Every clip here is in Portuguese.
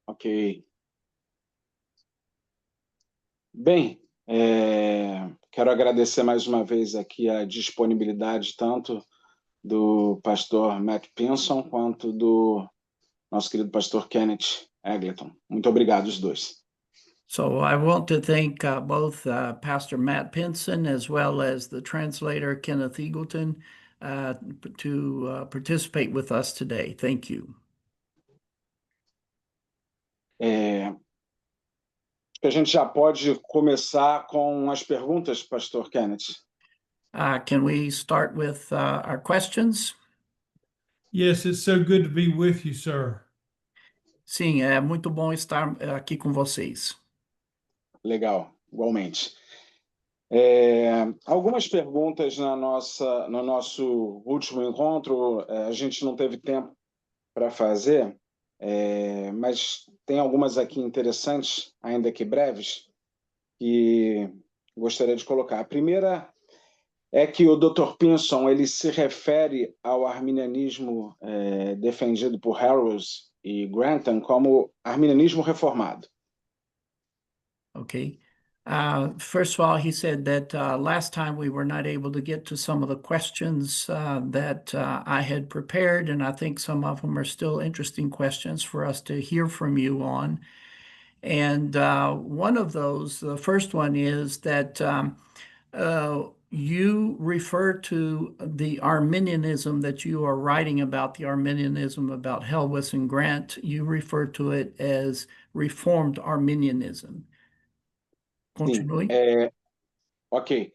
Ok. Bem, quero agradecer mais uma vez aqui a disponibilidade tanto do pastor Matt Pinson quanto do nosso querido pastor Kenneth Egleton. Muito obrigado, os dois. So I want to thank both Pastor Matt Pinson as well as the translator Kenneth Eagleton to participate with us today. Thank you. A gente já pode começar com as perguntas, pastor Kenneth? Can we start with our questions? Yes, it's so good to be with you, sir. Sim, é muito bom estar aqui com vocês. Legal, igualmente. Algumas perguntas no nosso último encontro, a gente não teve tempo para fazer, mas tem algumas aqui interessantes, ainda que breves, que gostaria de colocar. A primeira é que o Dr. Pinson ele se refere ao arminianismo defendido por Harrows e Grantham como arminianismo reformado. Okay. First of all, he said that last time we were not able to get to some of the questions that I had prepared, and I think some of them are still interesting questions for us to hear from you on. And one of those, the first one is that you refer to the Arminianism that you are writing about, the Arminianism about Helwys and Grant, you refer to it as Reformed Arminianism. Continue. Sim, ok.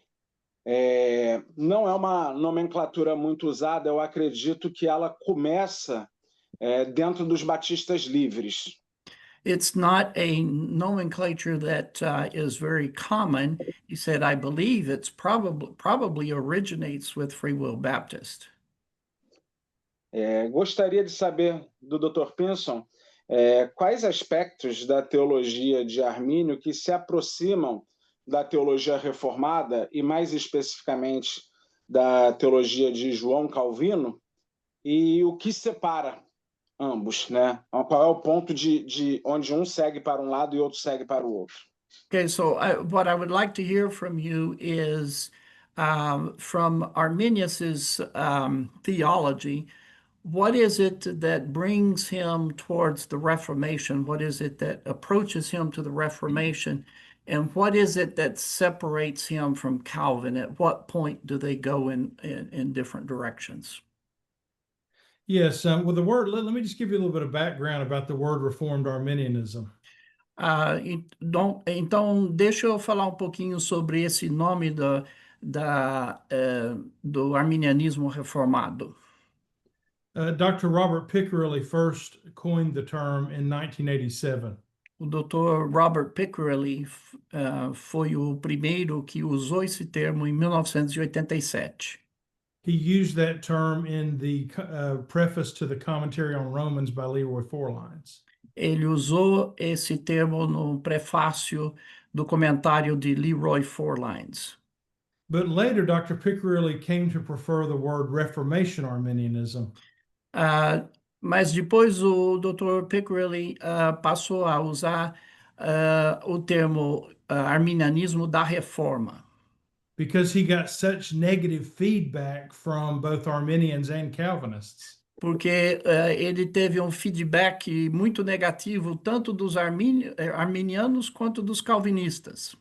Não é uma nomenclatura muito usada, eu acredito que ela começa dentro dos batistas livres. It's not a nomenclature that is very common. He said, I believe it's probably originates with Free Will Baptist. Gostaria de saber do Dr. Pinson quais aspectos da teologia de Armínio que se aproximam da teologia reformada e, mais especificamente, da teologia de João Calvino e o que separa ambos, né? Qual é o ponto de onde um segue para um lado e outro segue para o outro? Okay, so what I would like to hear from you is from Arminius's theology, what is it that brings him towards the Reformation? What is it that approaches him to the Reformation? And what is it that separates him from Calvin? At what point do they go in different directions? Yes, well, the word, let me just give you a little bit of background about the word Reformed Arminianism. Então, deixa eu falar um pouquinho sobre esse nome do arminianismo reformado. Dr. Robert Pickerelli first coined the term in 1987. O Dr. Robert Pickerelli foi o primeiro que usou esse termo em 1987. He used that term in the preface to the commentary on Romans by Leroy Forlines. Ele usou esse termo no prefácio do comentário de Leroy Forlines. But later, Dr. Pickerelli came to prefer the word Reformation Arminianism. Mas depois o Dr. Pickerelli passou a usar o termo arminianismo da reforma. Because he got such negative feedback from both Arminians and Calvinists. Porque ele teve um feedback muito negativo tanto dos arminianos quanto dos calvinistas.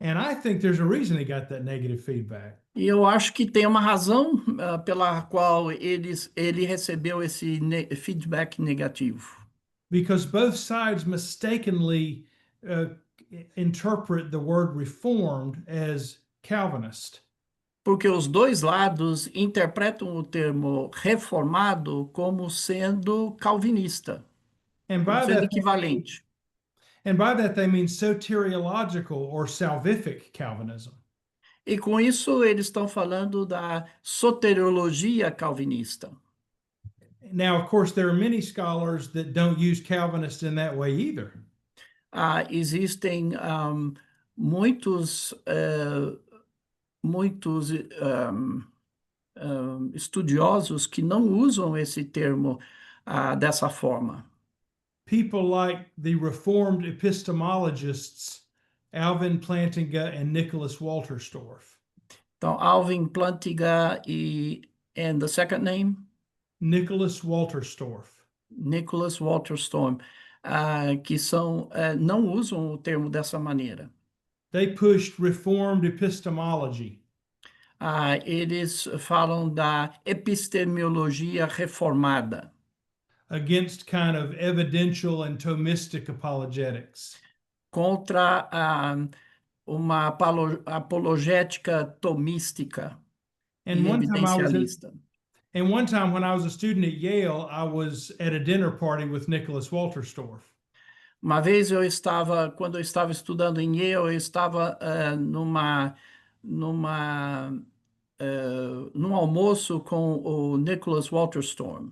And I think there's a reason he got that negative feedback. E eu acho que tem uma razão pela qual ele recebeu esse feedback negativo. Because both sides mistakenly interpret the word reformed as Calvinist. Porque os dois lados interpretam o termo reformado como sendo calvinista, And como by sendo that, equivalente. they mean soteriological or salvific Calvinism. E com isso eles estão falando da soteriologia calvinista. Now, of course, there are many scholars that don't use Calvinist in that way either. Existem muitos estudiosos que não usam esse termo dessa forma. people like the Reformed epistemologists Alvin Plantinga and Nicholas Walterstorff. Então, Alvin Plantinga and the second name? Nicholas Walterstorff. Nicholas Walterstorff, que não usam o termo dessa maneira. They pushed Reformed epistemology. Eles falam da epistemologia reformada, against kind of evidential and Thomistic apologetics. contra uma apologética tomística e And one evidencialista. when I was a student at Yale, I was at a dinner party with Nicholas Walterstorff. Uma vez quando eu estava estudando em Yale, eu estava num almoço com o Nicholas Walterstorff.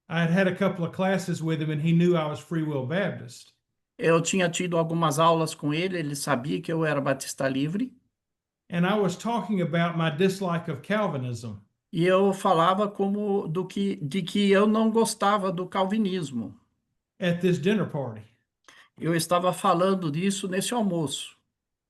I had had a couple of classes with him, and he knew I was Free Will Baptist. Eu tinha tido algumas aulas com ele sabia que eu era batista livre. And I was talking about my dislike of Calvinism. E eu falava de que eu não gostava do calvinismo. At this dinner party. Eu estava falando disso nesse almoço.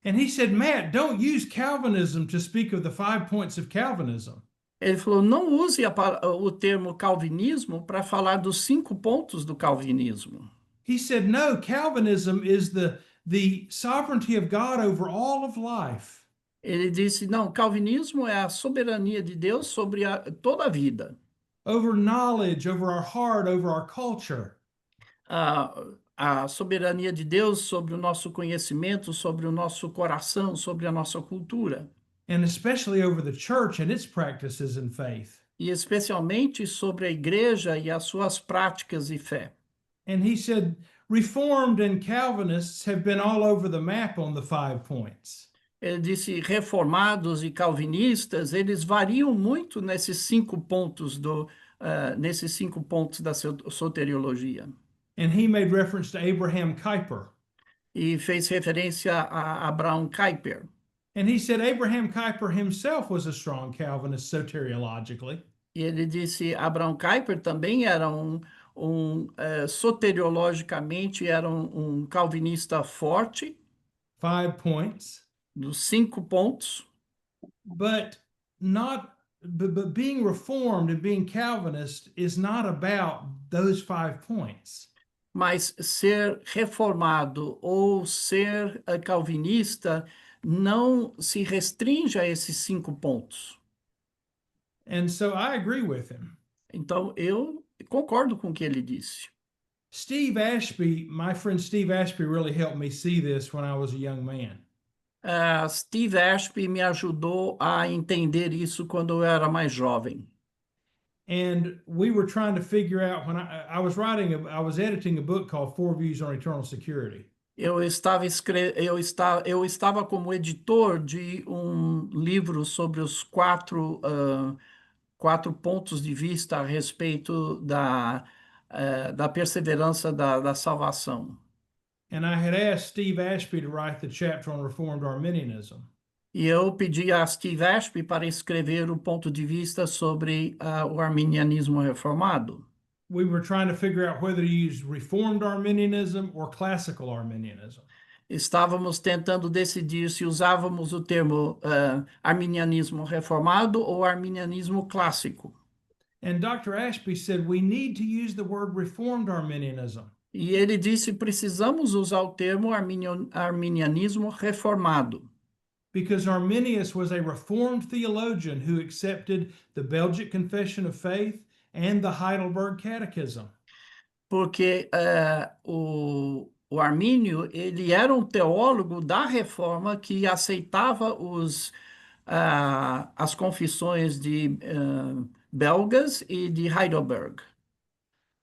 And he said, Matt, don't use Calvinism to speak of the 5 points of Calvinism. Ele falou, não use o termo calvinismo para falar dos 5 pontos do calvinismo. He said, no, Calvinism is the sovereignty of God over all of life. Ele disse, não, calvinismo é a soberania de Deus sobre toda a vida. Over knowledge, over our heart, over our culture. A soberania de Deus sobre o nosso conhecimento, sobre o nosso coração, sobre a nossa cultura. And especially over the church and its practices and faith. E especialmente sobre a igreja e as suas práticas e fé. And he said, Reformed and Calvinists have been all over the map on the 5 points. Ele disse, reformados e calvinistas, eles variam muito nesses 5 pontos da soteriologia. And he made reference to Abraham Kuyper. E fez referência a Abraham Kuyper. And he said Abraham Kuyper himself was a strong Calvinist soteriologically. E ele disse, Abraham Kuyper também era soteriologicamente, era um calvinista forte. 5 points. Dos 5 pontos. But being Reformed and being Calvinist is not about those 5 points. Mas ser reformado ou ser calvinista não se restringe a esses 5 pontos. And so I agree with him. Então, eu concordo com o que ele disse. Steve Ashby, my friend Steve Ashby really helped me see this when I was a young man. Steve Ashby me ajudou a entender isso quando eu era mais jovem. And we were trying to figure out when I was editing a book called 4 Views on Eternal Security. Eu estava como editor de um livro sobre os 4 pontos de vista a respeito da perseverança da salvação. And I had asked Steve Ashby to write the chapter on Reformed Arminianism. E eu pedi a Steve Ashby para escrever o ponto de vista sobre o arminianismo reformado. We were trying to figure out whether to use Reformed Arminianism or Classical Arminianism. Estávamos tentando decidir se usávamos o termo arminianismo reformado ou arminianismo clássico. And Dr. Ashby said we need to use the word Reformed Arminianism. E ele disse, precisamos usar o termo arminianismo reformado. Because Arminius was a Reformed theologian who accepted the Belgic Confession of Faith and the Heidelberg Catechism. Porque o Armínio, ele era um teólogo da Reforma que aceitava as confissões de belgas e de Heidelberg.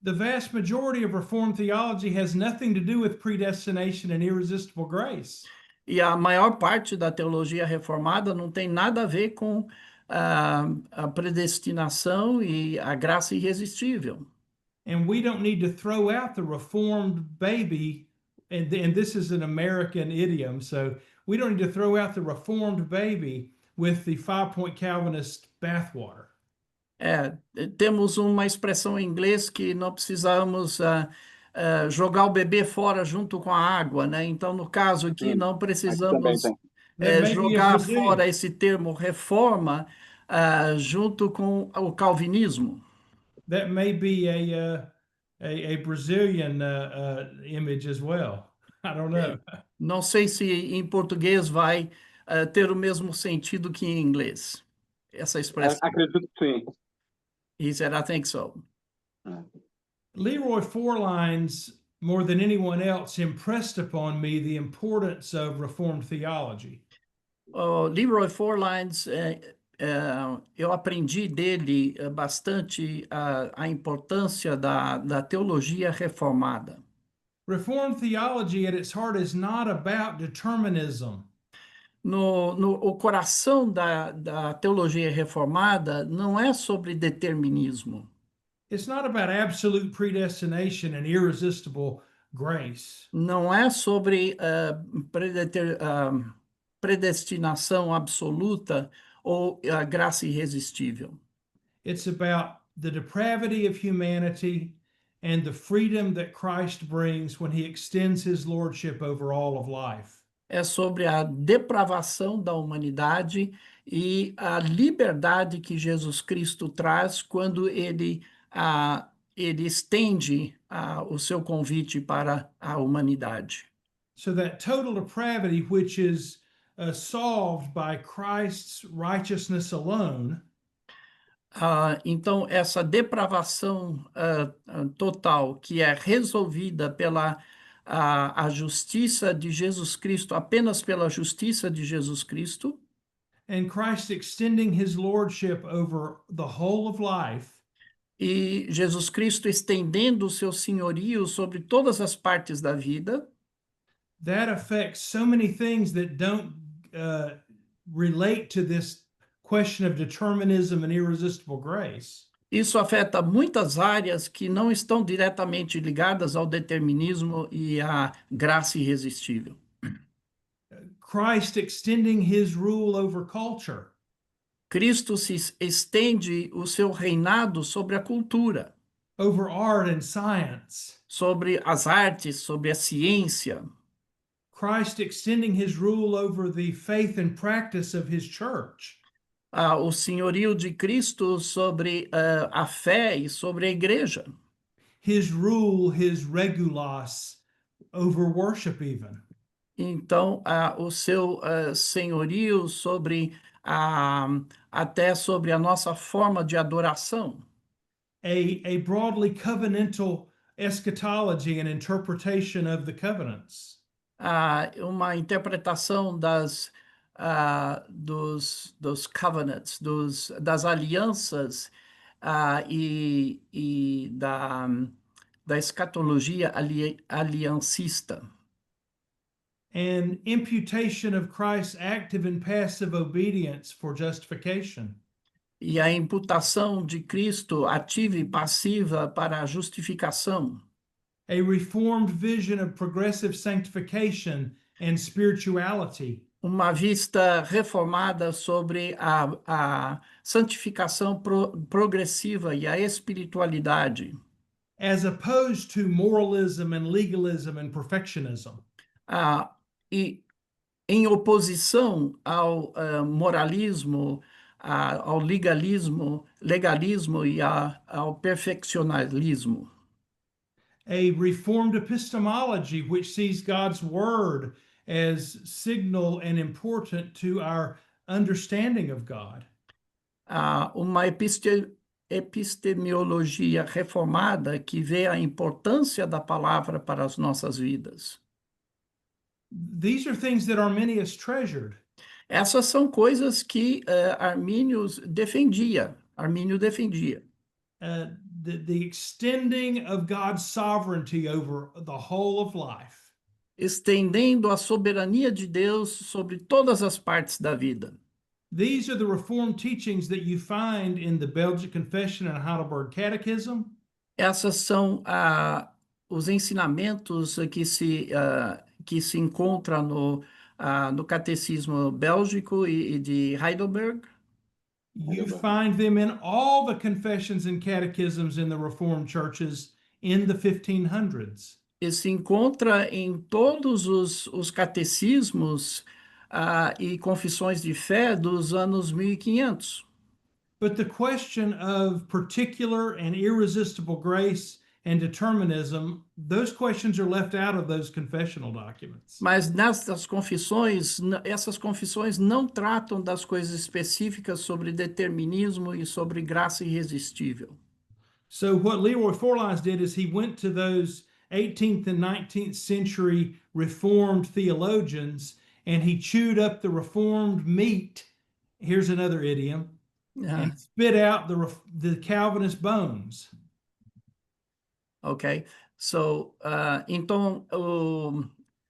The vast majority of Reformed theology has nothing to do with predestination and irresistible grace. E a maior parte da teologia reformada não tem nada a ver com a predestinação e a graça irresistível. And we don't need to throw out the Reformed baby, and this is an American idiom, so we don't need to throw out the Reformed baby with the 5-point Calvinist bathwater. Temos uma expressão em inglês que não precisamos jogar o bebê fora junto com a água, né? Então, no caso aqui, não Aqui também precisamos tem. That may be a jogar Brazilian. fora esse termo reforma junto com o calvinismo. That may be a Brazilian image as well. I don't know. Não sei se em português vai ter o mesmo sentido que em inglês, essa expressão. Acredito que sim. He said, I think so. Leroy Fourlines, more than anyone else, impressed upon me the importance of Reformed theology. O Leroy Fourlines, eu aprendi dele bastante a importância da teologia reformada. Reformed theology at its heart is not about determinism. O coração da teologia reformada não é sobre determinismo, It's not about absolute predestination and irresistible grace. não é sobre predestinação absoluta ou a graça irresistível. It's about the depravity of humanity and the freedom that Christ brings when he extends his lordship over all of life. É sobre a depravação da humanidade e a liberdade que Jesus Cristo traz quando ele estende o seu convite para a humanidade. So that total depravity, which is solved by Christ's righteousness alone, Então, essa depravação total, que é resolvida pela a justiça de Jesus Cristo, apenas pela justiça de Jesus Cristo, and Christ extending his lordship over the whole of life, e Jesus Cristo estendendo o seu senhorio sobre todas as partes da vida, that affects so many things that don't relate to this question of determinism and irresistible grace. isso afeta muitas áreas que não estão diretamente ligadas ao determinismo e à graça irresistível. Christ extending his rule over culture. Cristo se estende o seu reinado sobre a cultura, over art and science. sobre as artes, sobre a ciência. Christ extending his rule over the faith and practice of his church. O senhorio de Cristo sobre a fé e sobre a igreja. His rule, his regulos over worship even. Então, o seu senhorio sobre até sobre a nossa forma de adoração. A broadly covenantal eschatology and interpretation of the covenants. Uma interpretação dos covenants, das alianças e da escatologia aliancista. And imputation of Christ's active and passive obedience for justification. E a imputação de Cristo ativa e passiva para a justificação. A reformed vision of progressive sanctification and spirituality. Uma vista reformada sobre a santificação progressiva e a espiritualidade. As opposed to moralism and legalism and perfectionism. E em oposição ao moralismo, ao legalismo e ao perfeccionalismo. A reformed epistemology which sees God's word as signal and important to our understanding of God. Uma epistemologia reformada que vê a importância da palavra para as nossas vidas. These are things that Arminius treasured. Essas são coisas que Armínio defendia. The extending of God's sovereignty over the whole of life. Estendendo a soberania de Deus sobre todas as partes da vida. These are the Reformed teachings that you find in the Belgic Confession and Heidelberg Catechism. Essas são os ensinamentos que se encontram no Catecismo Bélgico e de Heidelberg. You find them in all the confessions and catechisms in the Reformed churches in the 1500s. E se encontra em todos os catecismos e confissões de fé dos anos 1500. But the question of particular and irresistible grace and determinism, those questions are left out of those confessional documents. Mas nessas confissões, essas confissões não tratam das coisas específicas sobre determinismo e sobre graça irresistível. So what Leroy Forlines did is he went to those 18th and 19th century Reformed theologians and he chewed up the Reformed meat. Here's another idiom. And spit out the Calvinist bones. Ok. So, então,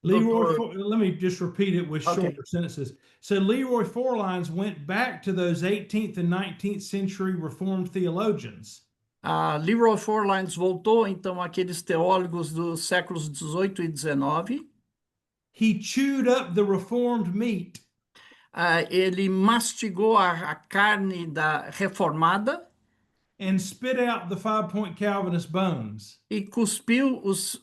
let me just repeat it with shorter sentences. So Leroy Forlines went back to those 18th and 19th century Reformed theologians. Leroy Forlines voltou, então, àqueles teólogos dos séculos 18 e 19. He chewed up the Reformed meat. Ele mastigou a carne da reformada and spit out the 5-point Calvinist bones. E cuspiu os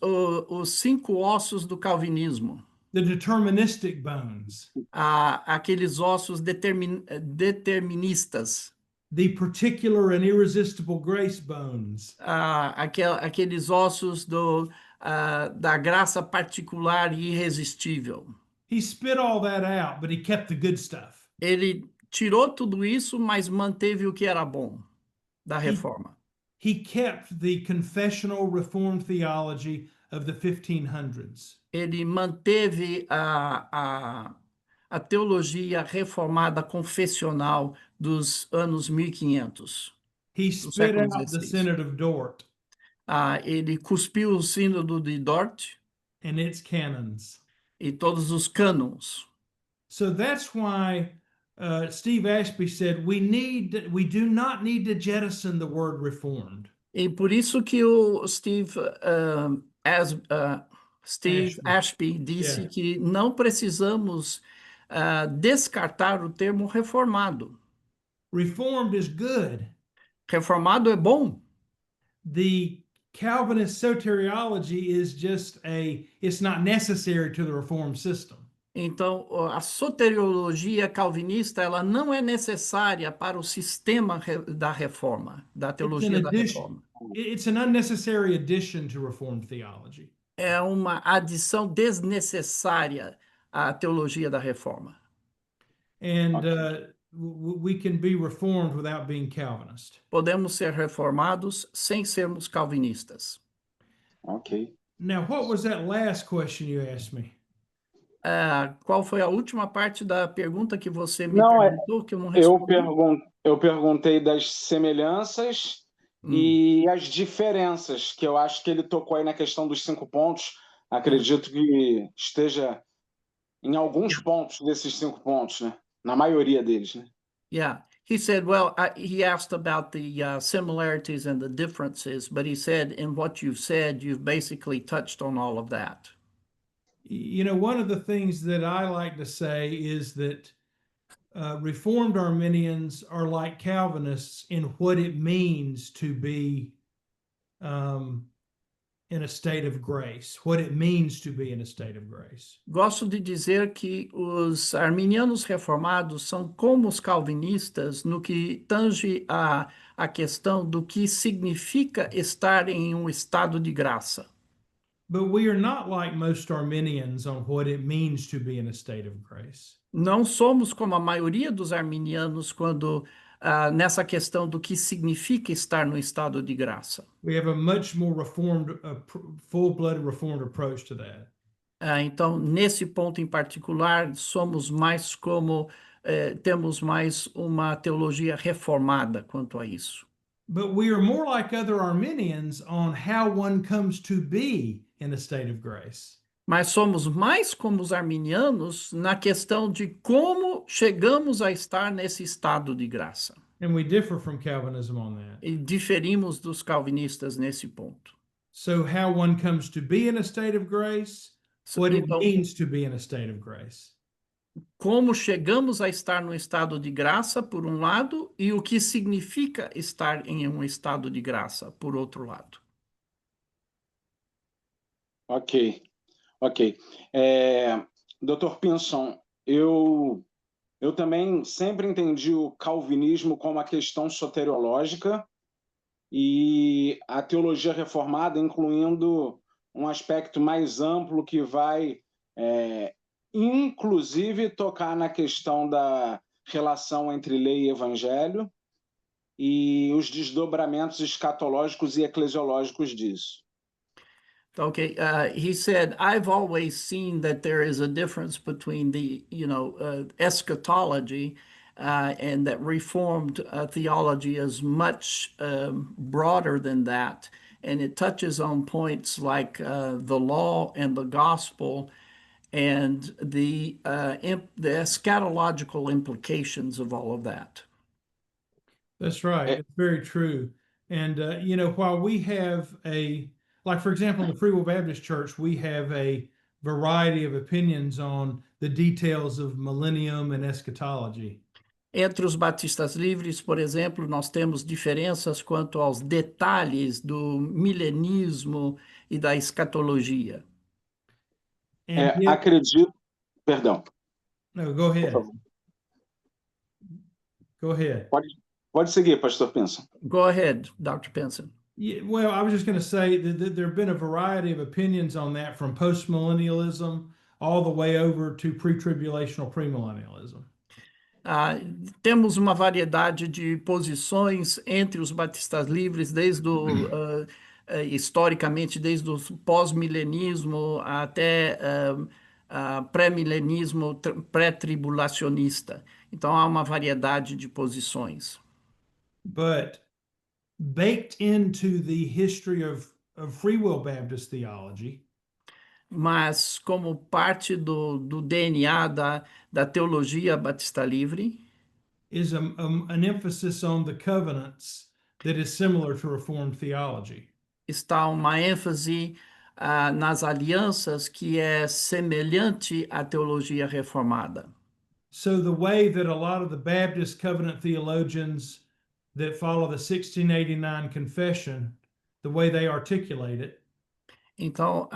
5 ossos do calvinismo. The deterministic bones. Aqueles ossos deterministas. The particular and irresistible grace bones. Aqueles ossos da graça particular e irresistível. He spit all that out, but he kept the good stuff. Ele tirou tudo isso, mas manteve o que era bom da reforma. He kept the confessional Reformed theology of the 1500s. Ele manteve a teologia reformada confessional dos anos 1500. He spit out the Synod of Dort. Ele cuspiu o sínodo de Dort. And its canons. E todos os cânons. So that's why Steve Ashby said we do not need to jettison the word reformed. E por isso que o Steve Ashby disse que não precisamos descartar o termo reformado. Reformed is good. Reformado é bom. The Calvinist soteriology is it's not necessary to the Reformed system. Então, a soteriologia calvinista, ela não é necessária para o sistema da reforma, da teologia da reforma. It's an unnecessary addition to Reformed theology. É uma adição desnecessária à teologia da reforma. And we can be reformed without being Calvinist. Podemos ser reformados sem sermos calvinistas. Ok. Now, what was that last question you asked me? Qual foi a última parte da pergunta que você me perguntou que eu não respondi? Eu perguntei das semelhanças e as diferenças, que eu acho que ele tocou aí na questão dos 5 pontos. Acredito que esteja em alguns pontos desses 5 pontos, né? Na maioria deles, né? Yeah. He said, well, he asked about the similarities and the differences, but he said, in what you've said, you've basically touched on all of that. You know, one of the things that I like to say is that Reformed Arminians are like Calvinists in what it means to be in a state of grace, what it means to be in a state of grace. Gosto de dizer que os arminianos reformados são como os calvinistas no que tange a questão do que significa estar em um estado de graça. But we are not like most Arminians on what it means to be in a state of grace. Não somos como a maioria dos arminianos quando nessa questão do que significa estar no estado de graça. We have a much more reformed, full-blooded reformed approach to that. Então, nesse ponto em particular, somos mais como temos mais uma teologia reformada quanto a isso. But we are more like other Arminians on how one comes to be in a state of grace. Mas somos mais como os arminianos na questão de como chegamos a estar nesse estado de graça. And we differ from Calvinism on that. E diferimos dos calvinistas nesse ponto. So how one comes to be in a state of grace, what it means to be in a state of grace. Como chegamos a estar no estado de graça, por um lado, e o que significa estar em um estado de graça, por outro lado. Ok, ok. Dr. Pinson, eu também sempre entendi o calvinismo como uma questão soteriológica e a teologia reformada incluindo um aspecto mais amplo que vai, inclusive, tocar na questão da relação entre lei e evangelho e os desdobramentos escatológicos e eclesiológicos disso. Okay, he said, I've always seen that there is a difference between the, eschatology and that Reformed theology is much broader than that. And it touches on points like the law and the gospel and the eschatological implications of all of that. That's right. É, It's very true. And, while we have like, for example, in the Free Will Baptist Church, we have a variety of opinions on the details of millennium and eschatology. Entre os batistas livres, por exemplo, nós temos diferenças quanto aos detalhes do milenismo e da escatologia. And acredito. Perdão. no, go Por ahead. favor. Go ahead. Pode seguir, pastor Pinson. Go ahead, Dr. Pinson. Yeah, well, I was just going to say that there have been a variety of opinions on that, from postmillennialism all the way over to pre-tribulational premillennialism. Temos uma variedade de posições entre os batistas livres, historicamente, desde o pós-milenismo até pré-milenismo, pré-tribulacionista. Então, há uma variedade de posições. But baked into the history of Free Will Baptist theology, mas como parte do DNA da teologia batista livre, is an emphasis on the covenants that is similar to Reformed theology. está uma ênfase nas alianças que é semelhante à teologia reformada. So the way that a lot of the Baptist covenant theologians that follow the 1689 confession, the way they articulate it, Então,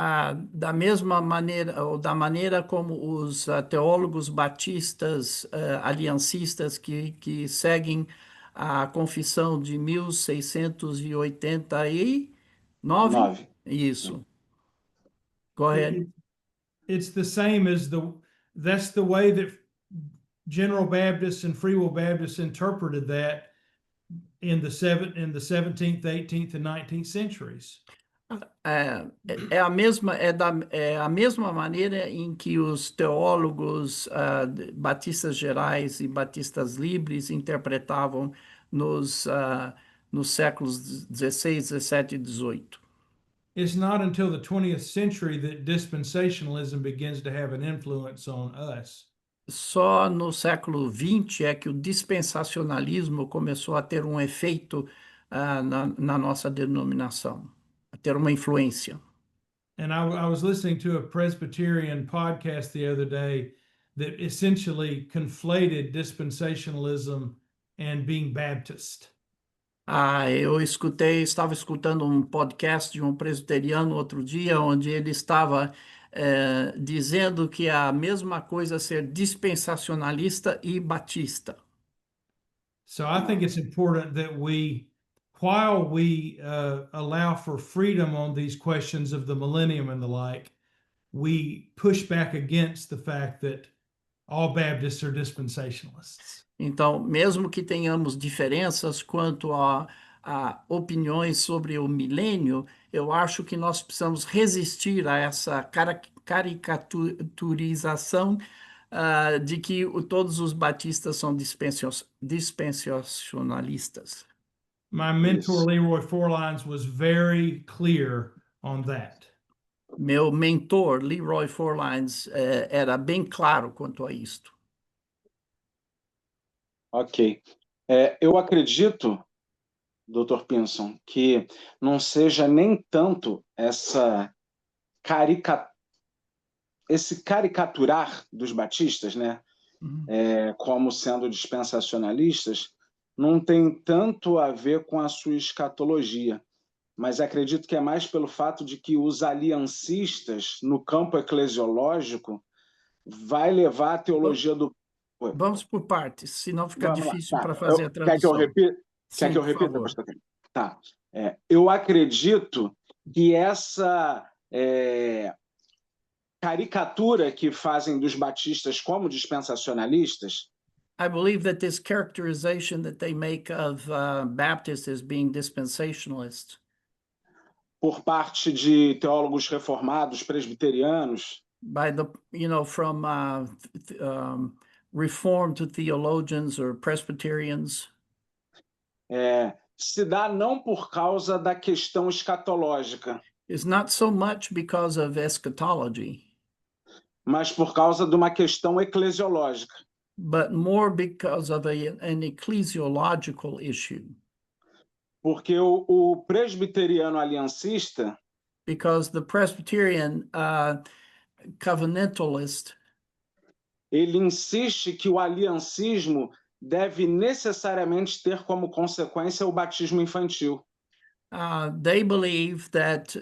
da mesma maneira, ou da maneira como os teólogos batistas aliancistas que seguem a confissão de 1689, 9. isso. Go ahead. it's the same as that's the way that General Baptists and Free Will Baptists interpreted that in the 17th, 18th, and 19th centuries. É a mesma maneira em que os teólogos batistas gerais e batistas livres interpretavam nos séculos 16, 17 e 18. It's not until the 20th century that dispensationalism begins to have an influence on us. Só no século XX é que o dispensacionalismo começou a ter um efeito na nossa denominação, a ter uma influência. And I was listening to a Presbyterian podcast the other day that essentially conflated dispensationalism and being Baptist. Estava escutando um podcast de um presbiteriano outro dia, onde ele estava dizendo que é a mesma coisa ser dispensacionalista e batista. So I think it's important that while we allow for freedom on these questions of the millennium and the like, we push back against the fact that all Baptists are dispensationalists. Então, mesmo que tenhamos diferenças quanto a opiniões sobre o milênio, eu acho que nós precisamos resistir a essa caricaturização de que todos os batistas são dispensacionalistas. My mentor, Leroy Forlines, was very clear on that. Meu mentor, Leroy Forlines, era bem claro quanto a isto. Ok. Eu acredito, Dr. Pinson, que não seja nem tanto esse caricaturar dos batistas, né? Como sendo dispensacionalistas, não tem tanto a ver com a sua escatologia, mas acredito que é mais pelo fato de que os aliancistas, no campo eclesiológico, vai levar a teologia do... Oi, Vamos por partes, senão fica vamos lá. difícil Tá. para fazer a Quer que eu tradução. repita? Quer Sim, que eu por repita, favor. pastor Ken? Tá. Eu acredito que essa caricatura que fazem dos batistas como dispensacionalistas I believe that this characterization that they make of Baptists as being dispensationalists por parte de teólogos reformados, presbiterianos, by the, from Reformed theologians or Presbyterians se dá não por causa da questão escatológica, is not so much because of eschatology, mas por causa de uma questão eclesiológica. but more because of an ecclesiological issue. Porque o presbiteriano aliancista, Because the Presbyterian covenantalist, ele insiste que o aliancismo deve necessariamente ter como consequência o batismo infantil. they believe that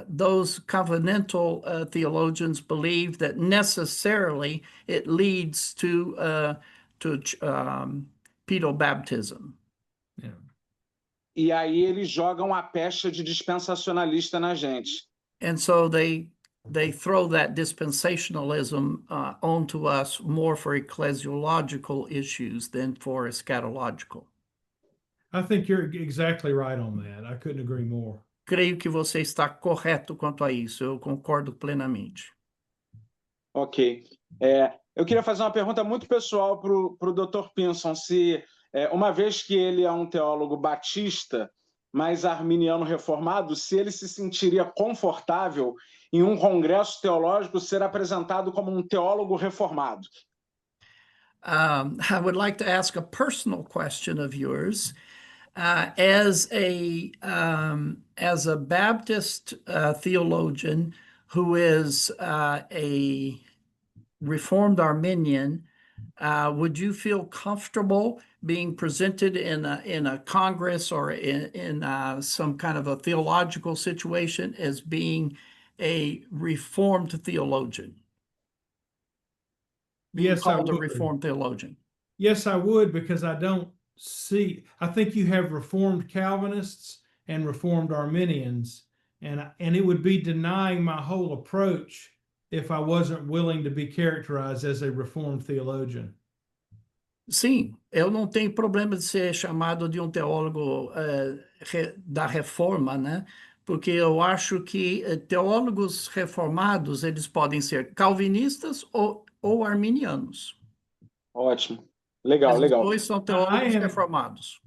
those covenantal theologians believe that necessarily it leads to pedobaptism. Yeah. E aí eles jogam a pecha de dispensacionalista na gente. And so they throw that dispensationalism onto us more for ecclesiological issues than for eschatological. I think you're exactly right on that. I couldn't agree more. Creio que você está correto quanto a isso, eu concordo plenamente. Ok. Eu queria fazer uma pergunta muito pessoal para o Dr. Pinson, se, uma vez que ele é um teólogo batista, mas arminiano reformado, se ele se sentiria confortável em um congresso teológico ser apresentado como um teólogo reformado. I would like to ask a personal question of yours. As a Baptist theologian who is a Reformed Arminian, would you feel comfortable being presented in a Congress or in some kind of a theological situation as being a Reformed theologian? Being Yes, I called a would. Reformed theologian. Yes, I would, because I think you have Reformed Calvinists and Reformed Arminians, and it would be denying my whole approach if I wasn't willing to be characterized as a Reformed theologian. Sim, eu não tenho problema de ser chamado de um teólogo da reforma, né? Porque eu acho que teólogos reformados, eles podem ser calvinistas ou arminianos. Ótimo. Legal, Mas legal. os dois são teólogos reformados.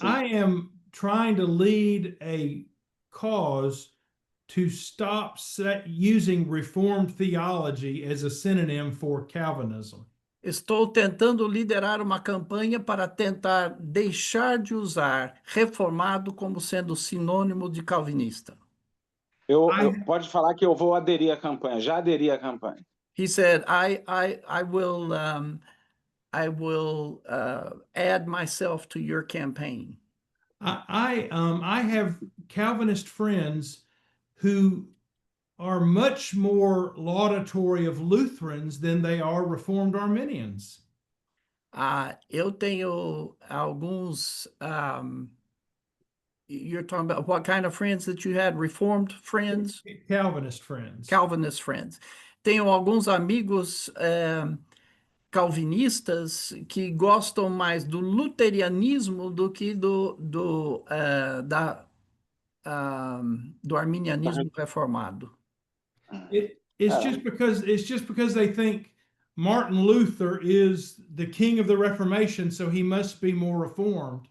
I am trying to lead a cause to stop using Reformed theology as a synonym for Calvinism. Estou tentando liderar uma campanha para tentar deixar de usar reformado como sendo sinônimo de calvinista. Pode falar que eu vou aderir à campanha. Já aderi à campanha. He said, I will add myself to your campaign. I have Calvinist friends who are much more laudatory of Lutherans than they are Reformed Arminians. Eu tenho alguns. You're talking about what kind of friends that you had? Reformed friends? Calvinist friends. Calvinist friends. Tenho alguns amigos calvinistas que gostam mais do luterianismo do que do arminianismo reformado. It's just because they think Martin Luther is the king of the Reformation, so he must be more reformed.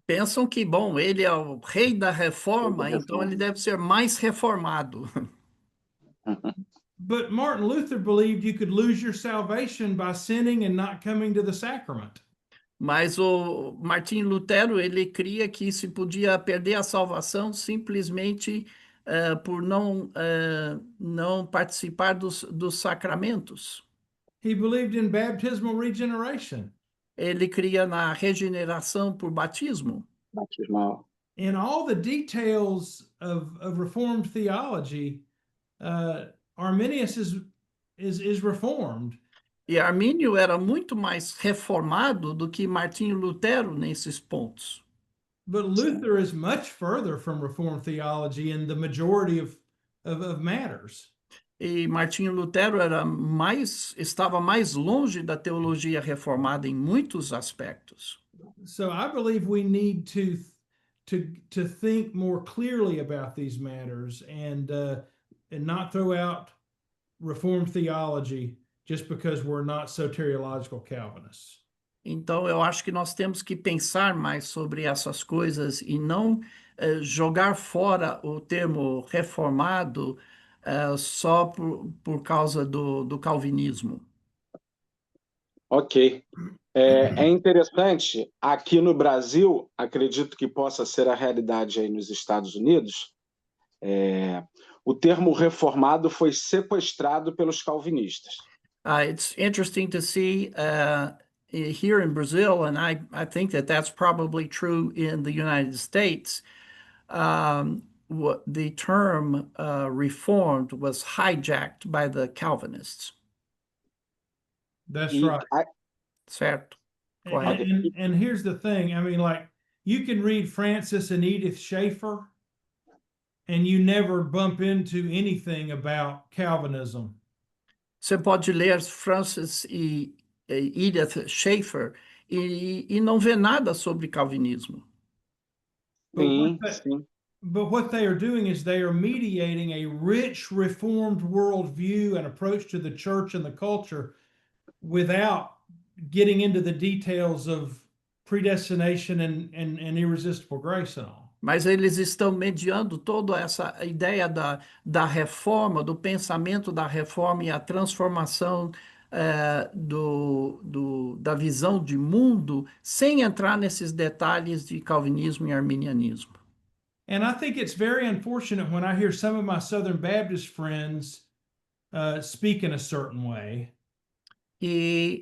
Pensam que, bom, ele é o rei da reforma, então ele deve ser mais reformado. But Martin Luther believed you could lose your salvation by sinning and not coming to the sacrament. Mas o Martim Lutero, ele cria que se podia perder a salvação simplesmente por não participar dos sacramentos. He believed in baptismal regeneration. Ele cria na regeneração por batismo. Batismal. in all the details of Reformed theology, Arminius is Reformed. E Armínio era muito mais reformado do que Martinho Lutero nesses pontos. But Luther is much further from Reformed theology in the majority of matters. E Martinho Lutero estava mais longe da teologia reformada em muitos aspectos. So I believe we need to think more clearly about these matters and not throw out Reformed theology just because we're not soteriological Calvinists. Então, eu acho que nós temos que pensar mais sobre essas coisas e não jogar fora o termo reformado só por causa do calvinismo. Ok. É interessante, aqui no Brasil, acredito que possa ser a realidade aí nos Estados Unidos, o termo reformado foi sequestrado pelos calvinistas. It's interesting to see here in Brazil, and I think that that's probably true in the United States, what the term reformed was hijacked by the Calvinists. That's E right. Certo? Go ahead. And here's the thing. I mean, like, you can read Francis and Edith Schaeffer, and you never bump into anything about Calvinism. Você pode ler Francis e Edith Schaeffer e não vê nada sobre calvinismo. Sim. But what they are doing is they are mediating a rich Reformed worldview and approach to the church and the culture without getting into the details of predestination and irresistible grace and all. Mas eles estão mediando toda essa ideia da reforma, do pensamento da reforma e a transformação da visão de mundo, sem entrar nesses detalhes de calvinismo e arminianismo. And I think it's very unfortunate when I hear some of my Southern Baptist friends speak in a certain way. E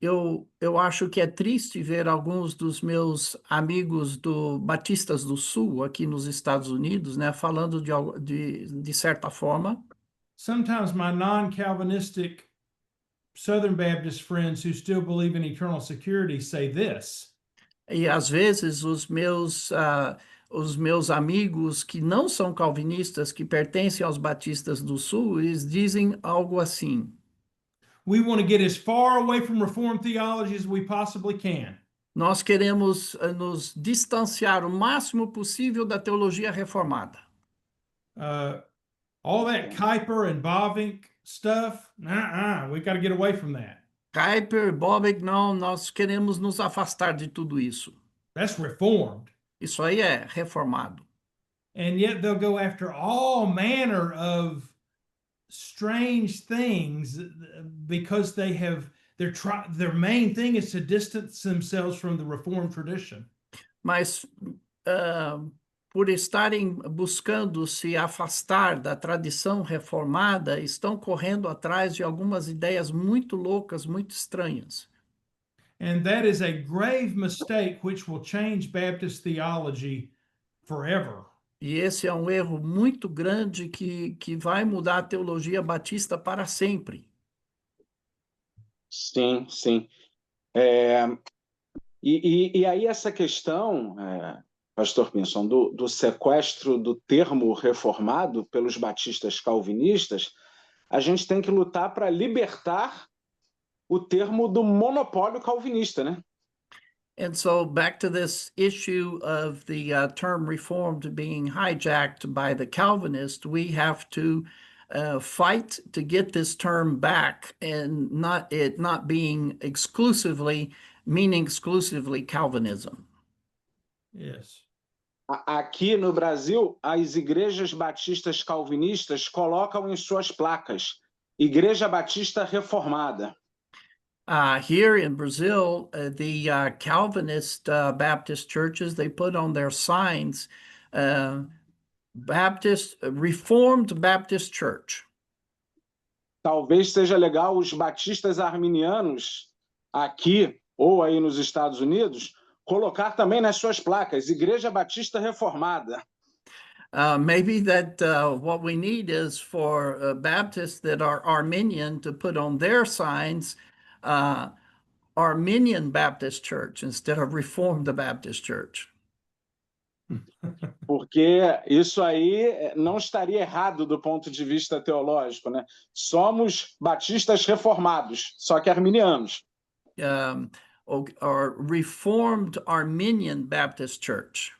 eu acho que é triste ver alguns dos meus amigos Batistas do Sul, aqui nos Estados Unidos, né, falando de certa forma. Sometimes my non-Calvinistic Southern Baptist friends who still believe in eternal security say this. E às vezes os meus amigos que não são calvinistas, que pertencem aos Batistas do Sul, eles dizem algo assim: we want to get as far away from Reformed theology as we possibly can. Nós queremos nos distanciar o máximo possível da teologia reformada. All that Kuyper and Bavinck stuff, we got to get away from that. Kuyper, Bavinck, não, nós queremos nos afastar de tudo isso. That's Reformed. Isso aí é reformado. And yet they'll go after all manner of strange things because their main thing is to distance themselves from the Reformed tradition. Mas por estarem buscando se afastar da tradição reformada, estão correndo atrás de algumas ideias muito loucas, muito estranhas. And that is a grave mistake which will change Baptist theology forever. E esse é um erro muito grande que vai mudar a teologia batista para sempre. Sim. E aí essa questão, Pastor Pinson, do sequestro do termo reformado pelos batistas calvinistas, a gente tem que lutar para libertar o termo do monopólio calvinista, né? And so back to this issue of the term reformed being hijacked by the Calvinists, we have to fight to get this term back and not being meaning exclusively Calvinism. Yes. Aqui no Brasil, as igrejas batistas calvinistas colocam em suas placas Igreja Batista Reformada. Here in Brazil, the Calvinist Baptist churches, they put on their signs, Reformed Baptist Church. Talvez seja legal os batistas arminianos aqui ou aí nos Estados Unidos colocar também nas suas placas, Igreja Batista Reformada. Maybe that what we need is for Baptists that are Arminian to put on their signs Arminian Baptist Church instead of Reformed Baptist Church. Porque isso aí não estaria errado do ponto de vista teológico, né? Somos batistas reformados, só que arminianos. Or Reformed Arminian Baptist Church.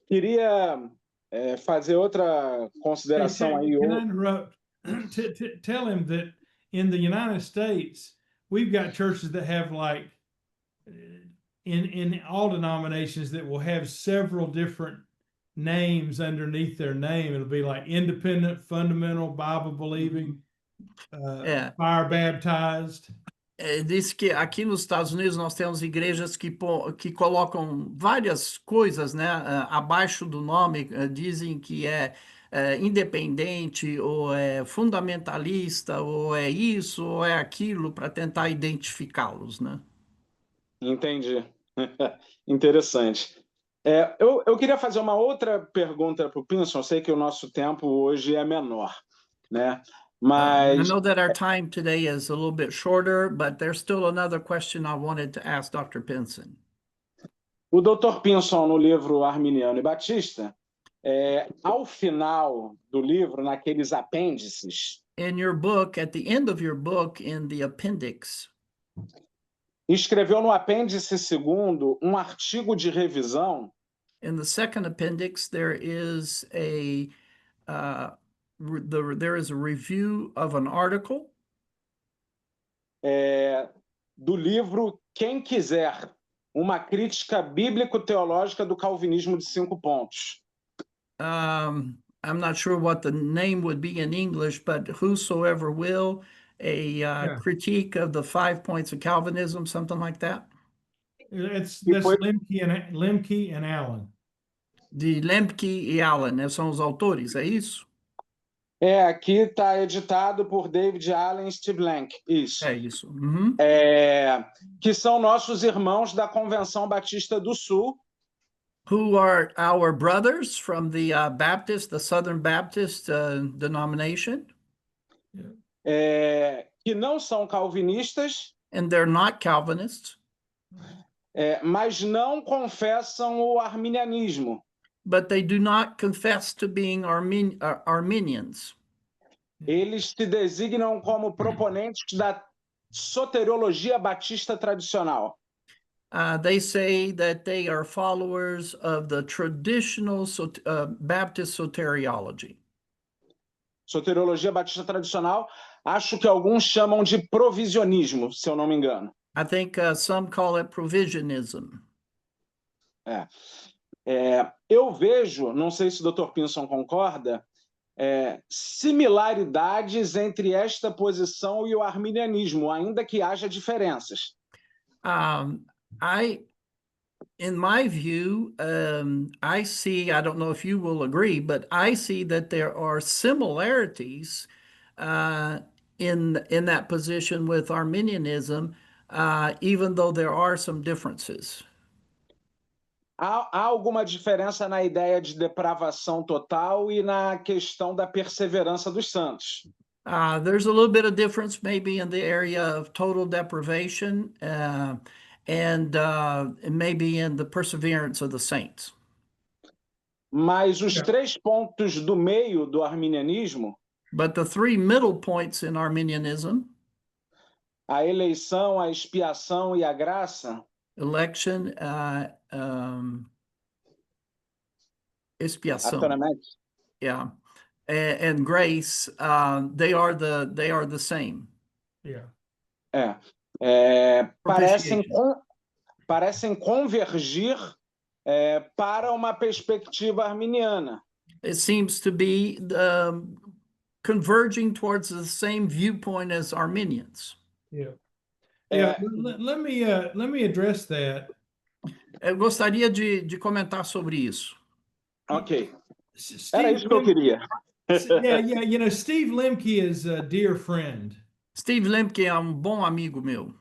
Queria fazer outra consideração aí. Can I interrupt? Tell him that in the United States, we've got churches that have like in all denominations that will have several different names underneath their name. It'll be like independent, fundamental, Bible believing, fire baptized. Diz que aqui nos Estados Unidos nós temos igrejas que colocam várias coisas, né, abaixo do nome, dizem que é independente, ou é fundamentalista, ou é isso, ou é aquilo, para tentar identificá-los, né? Entendi. Interessante. Eu queria fazer uma outra pergunta para o Pinson. Sei que o nosso tempo hoje é menor, né? Mas I know that our time today is a little bit shorter, but there's still another question I wanted to ask Dr. Pinson. O Dr. Pinson, no livro Arminiano e Batista, ao final do livro, naqueles apêndices, In your book, at the end of your book, in the appendix, escreveu no apêndice segundo um artigo de revisão. in the second appendix, there is a review of an article do livro Quem Quiser, uma crítica bíblico-teológica do calvinismo de 5 pontos. I'm not sure what the name would be in English, but Whosoever Will, critique of the 5 points of Calvinism, something like that. That's Lemke and Allen. De Lemke e Allen, né, são os autores, é isso? Aqui está editado por David Allen e Steve Lemke. Isso. É isso. Uhum. Que são nossos irmãos da Convenção Batista do Sul. Who are our brothers from the the Southern Baptist denomination. Que não são calvinistas. And they're not Calvinists. Mas não confessam o arminianismo. But they do not confess to being Arminians. Eles se designam como proponentes da soteriologia batista tradicional. They say that they are followers of the traditional Baptist soteriology. Soteriologia batista tradicional, acho que alguns chamam de provisionismo, se eu não me engano. I think some call it provisionism. Eu vejo, não sei se o Dr. Pinson concorda, similaridades entre esta posição e o arminianismo, ainda que haja diferenças. In my view, I see, I don't know if you will agree, but I see that there are similarities in that position with Arminianism, even though there are some differences. Há alguma diferença na ideia de depravação total e na questão da perseverança dos santos. There's a little bit of difference maybe in the area of total deprivation and maybe in the perseverance of the saints. Mas os 3 pontos do meio do arminianismo, but the 3 middle points in Arminianism, a eleição, a expiação e a graça, election, expiação, yeah, and grace, they are the same. Parecem convergir para uma perspectiva arminiana. It seems to be converging towards the same viewpoint as Arminians. Let me address that. Eu gostaria de comentar sobre isso. Ok. Era isso que eu queria. You know, Steve Lemke is a dear friend. Steve Lemke é bom amigo meu.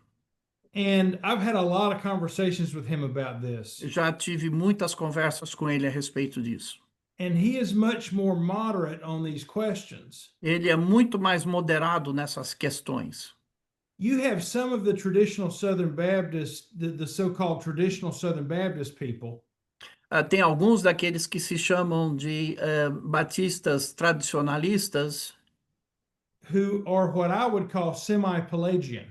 And I've had a lot of conversations with him about this. Já tive muitas conversas com ele a respeito disso. And he is much more moderate on these questions. Ele é muito mais moderado nessas questões. You have some of the traditional Southern Baptists, the so-called traditional Southern Baptist people, Tem alguns daqueles que se chamam de batistas tradicionalistas, who are what I would call semi-Pelagian.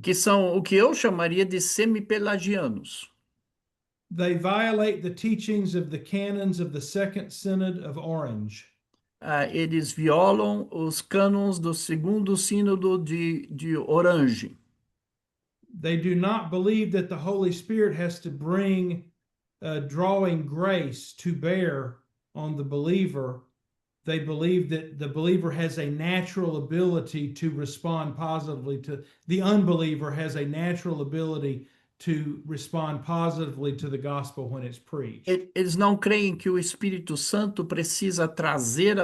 que são o que eu chamaria de semipelagianos. They violate the teachings of the canons of the Second Synod of Orange. Eles violam os cânons do segundo sínodo de Orange. They do not believe that the Holy Spirit has to bring drawing grace to bear on the believer. They believe that the believer has a natural ability to respond positively to the unbeliever has a natural ability to respond positively to the gospel when it's preached. Eles não creem que o Espírito Santo precisa trazer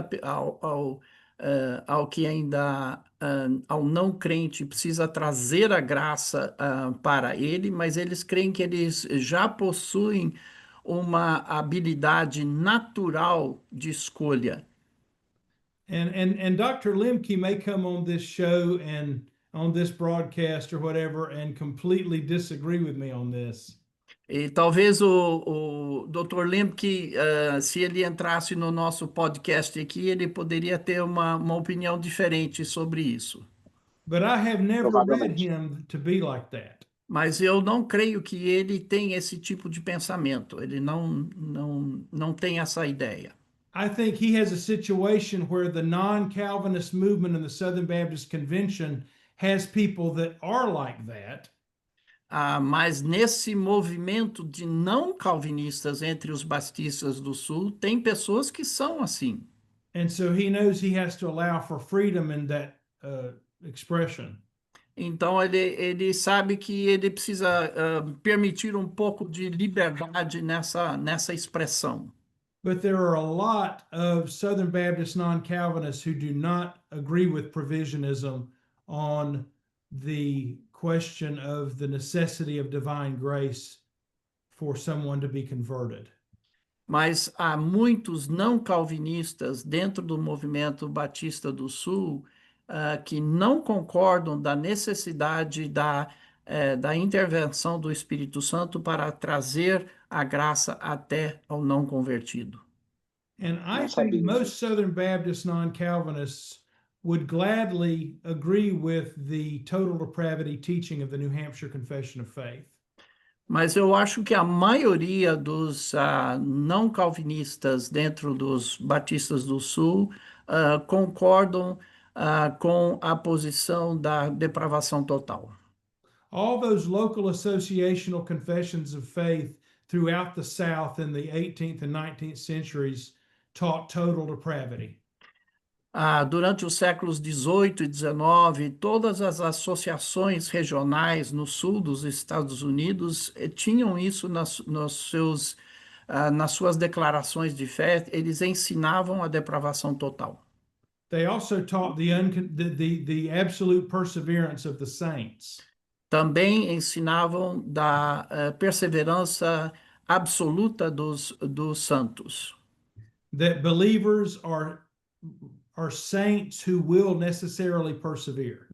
ao que ainda, ao não crente, precisa trazer a graça para ele, mas eles creem que eles já possuem uma habilidade natural de escolha. And Dr. Lemke may come on this show and on this broadcast or whatever and completely disagree with me on this. E talvez o Dr. Lemke, se ele entrasse no nosso podcast aqui, ele poderia ter uma opinião diferente sobre isso. But I have never read Provavelmente. him to be like that. Mas eu não creio que ele tem esse tipo de pensamento. Ele não tem essa ideia. I think he has a situation where the non-Calvinist movement in the Southern Baptist Convention has people that are like that. Mas nesse movimento de não calvinistas entre os batistas do Sul, tem pessoas que são assim. And so he knows he has to allow for freedom in that expression. Então ele sabe que ele precisa permitir um pouco de liberdade nessa expressão. But there are a lot of Southern Baptist non-Calvinists who do not agree with provisionism on the question of the necessity of divine grace for someone to be converted. Mas há muitos não calvinistas dentro do movimento Batista do Sul que não concordam da necessidade da intervenção do Espírito Santo para trazer a graça até ao não convertido. And I Não think sabia most disso. Southern Baptist non-Calvinists would gladly agree with the total depravity teaching of the New Hampshire Confession of Faith. Mas eu acho que a maioria dos não calvinistas dentro dos batistas do Sul concordam com a posição da depravação total. All those local associational confessions of faith throughout the South in the 18th and 19th centuries taught total depravity. Durante os séculos XVIII e XIX, todas as associações regionais no sul dos Estados Unidos tinham isso nas suas declarações de fé, eles ensinavam a depravação total. They also taught the absolute perseverance of the saints. Também ensinavam da perseverança absoluta dos santos. That believers are saints who will necessarily persevere.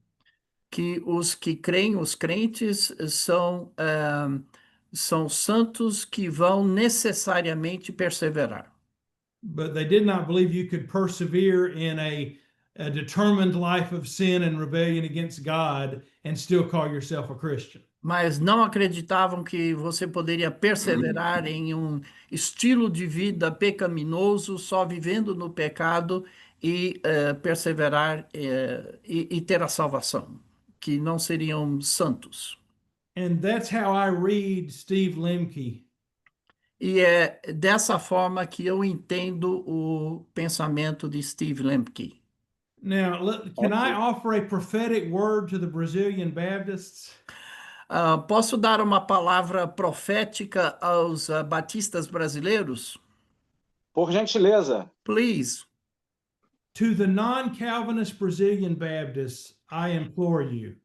Que os que creem, os crentes, são santos que vão necessariamente perseverar. But they did not believe you could persevere in a determined life of sin and rebellion against God and still call yourself a Christian. Mas não acreditavam que você poderia perseverar em um estilo de vida pecaminoso, só vivendo no pecado e perseverar e ter a salvação, que não seriam santos. And that's how I read Steve Lemke. E é dessa forma que eu entendo o pensamento de Steve Lemke. Now, can I offer a prophetic word to the Brazilian Baptists? Posso dar uma palavra profética aos batistas brasileiros? Por gentileza. Please. To the non-Calvinist Brazilian Baptists, I implore you.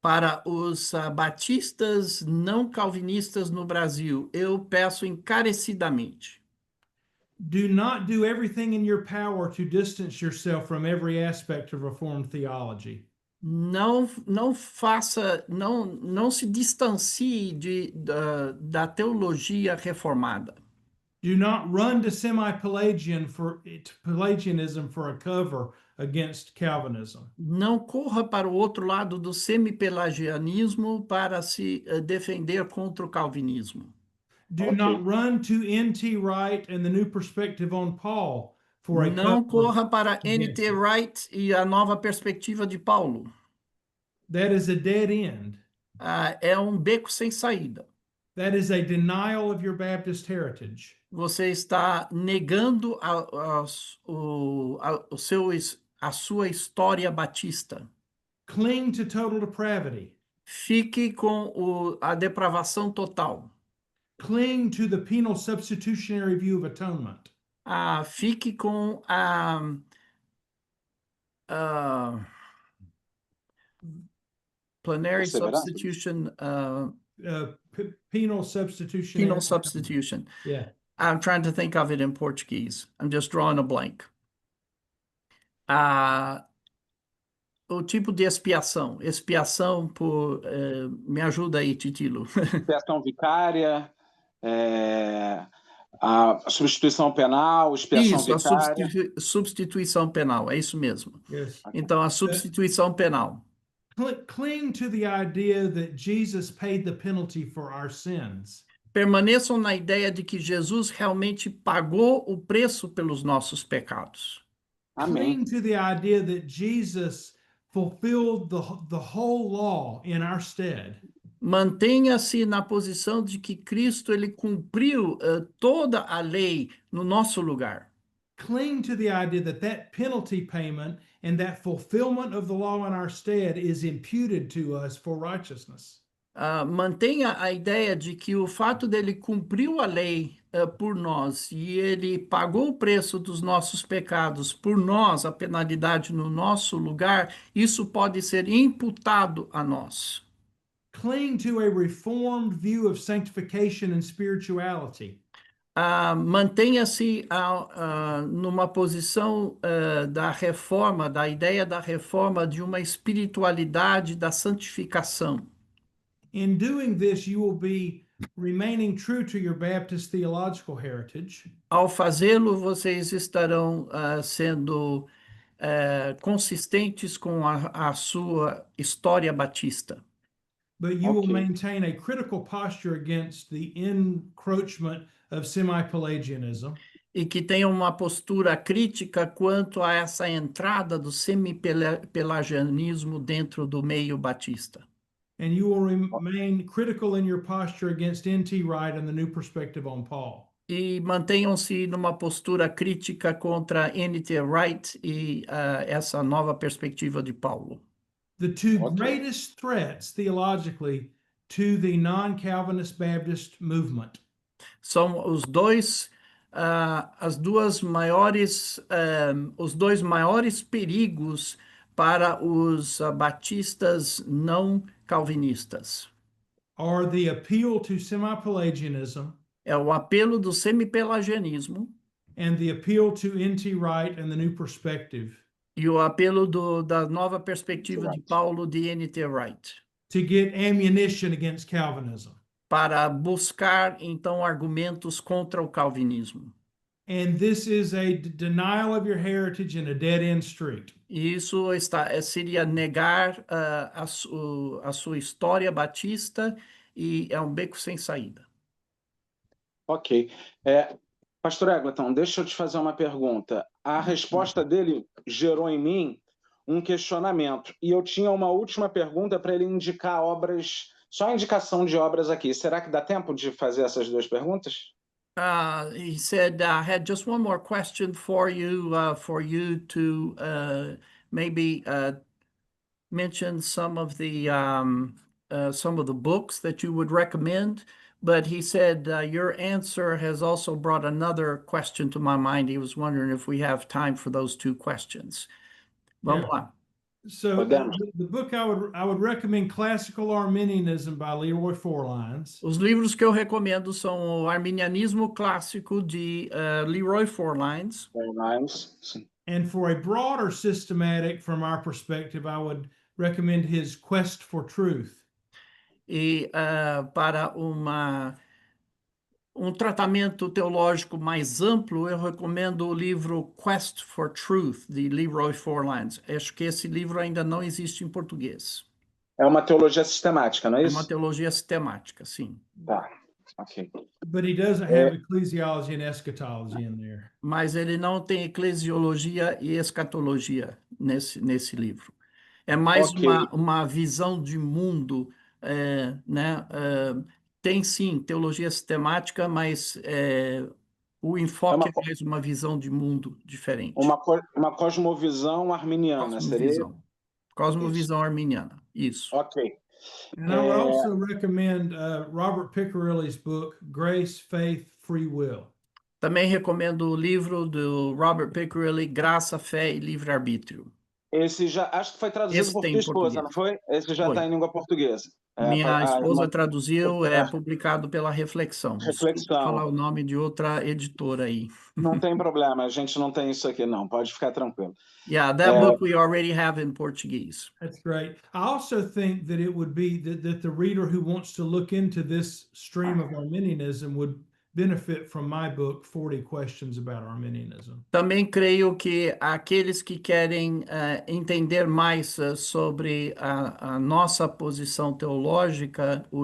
para os batistas não calvinistas no Brasil, eu peço encarecidamente. Do not do everything in your power to distance yourself from every aspect of Reformed theology. Não faça, não se distancie da teologia reformada. Do not run to Pelagianism for a cover against Calvinism. Não corra para o outro lado do semi-pelagianismo para se defender contra o calvinismo. Do Ok. not run to N.T. Wright and the New Perspective on Paul for a Não cover. corra para N.T. Wright e a nova perspectiva de Paulo. That is a dead end. É um beco sem saída. That is a denial of your Baptist heritage. Você está negando a sua história batista. Cling to total depravity. Fique com a depravação total. Cling to the penal substitutionary view of atonement. Fique com a plenary Perseverança. substitution, Penal substitution. penal substitution. Yeah. I'm trying to think of it in Portuguese. I'm just drawing a blank. O tipo de expiação. Expiação por... me ajuda aí, Titilo. Expiação vicária, a substituição penal, expiação Isso, vicária. a substituição penal. É isso mesmo. Yes. Então, a substituição penal. Cling to the idea that Jesus paid the penalty for our sins. Permaneçam na ideia de que Jesus realmente pagou o preço pelos nossos pecados. Amém. Cling to the idea that Jesus fulfilled the whole law in our stead. Mantenha-se na posição de que Cristo ele cumpriu toda a lei no nosso lugar. Cling to the idea that that penalty payment and that fulfillment of the law in our stead is imputed to us for righteousness. Mantenha a ideia de que o fato dele cumpriu a lei por nós e ele pagou o preço dos nossos pecados por nós, a penalidade no nosso lugar, isso pode ser imputado a nós. Cling to a reformed view of sanctification and spirituality. Mantenha-se numa posição da reforma, da ideia da reforma de uma espiritualidade da santificação. In doing this, you will be remaining true to your Baptist theological heritage. Ao fazê-lo, vocês estarão sendo consistentes com a sua história batista. But you will Okay. maintain a critical posture against the encroachment of semi-Pelagianism. E que tenham uma postura crítica quanto a essa entrada do semi-pelagianismo dentro do meio batista. And you will remain critical in your posture against N.T. Wright and the New Perspective on Paul. E mantenham-se numa postura crítica contra N.T. Wright e essa nova perspectiva de Paulo. The two Okay. greatest threats theologically to the non-Calvinist Baptist movement. São os dois maiores perigos para os batistas não calvinistas. Are the appeal to semi-Pelagianism É o apelo do semi-pelagianismo and the appeal to N.T. Wright and the New Perspective e o apelo da nova perspectiva de Paulo de N.T. Wright, to get ammunition against Calvinism. para buscar, então, argumentos contra o calvinismo. And this is a denial of your heritage in a dead-end street. E isso seria negar a sua história batista e é um beco sem saída. Ok. Pastor Eggleton, deixa eu te fazer uma pergunta. A resposta dele gerou em mim um questionamento. E eu tinha uma última pergunta para ele indicar obras, só a indicação de obras aqui. Será que dá tempo de fazer essas duas perguntas? He said, I had just one more question for you to maybe mention some of the books that you would recommend. But he said your answer has also brought another question to my mind. He was wondering if we have time for those two questions. Vamos lá. So Podemos. the book I would recommend Classical Arminianism by Leroy Forlines. Os livros que eu recomendo são o Arminianismo Clássico de Leroy Forlines. Sim. And for a broader systematic from our perspective, I would recommend his Quest for Truth. E para um tratamento teológico mais amplo, eu recomendo o livro Quest for Truth, de Leroy Forlines. Acho que esse livro ainda não existe em português. É uma teologia sistemática, não é É uma isso? teologia sistemática, sim. Tá, ok. But he doesn't have ecclesiology and eschatology in there. Mas ele não tem eclesiologia e escatologia nesse livro. É mais Ok. uma visão de mundo, né? Tem sim teologia sistemática, mas o enfoque é mais uma visão de mundo diferente. Uma cosmovisão arminiana, seria? Cosmovisão arminiana, isso. Ok. And I would also recommend Robert Piccirilli's book, Grace, Faith, Free Will. Também recomendo o livro do Robert Piccirilli, Graça, Fé e Livre-Arbítrio. Esse já, acho que foi traduzido Esse por tem tua em esposa, português. não foi? Esse já está em língua portuguesa. Minha esposa traduziu, é é. publicado pela Reflexão. Reflexão. Desculpa falar o nome de outra editora aí. Não tem problema, a gente não tem isso aqui não, pode ficar tranquilo. Yeah, that book we already have in Portuguese. That's great. I also think that it would be that the reader who wants to look into this stream of Arminianism would benefit from my book, 40 Questions About Arminianism. Também creio que aqueles que querem entender mais sobre a nossa posição teológica, o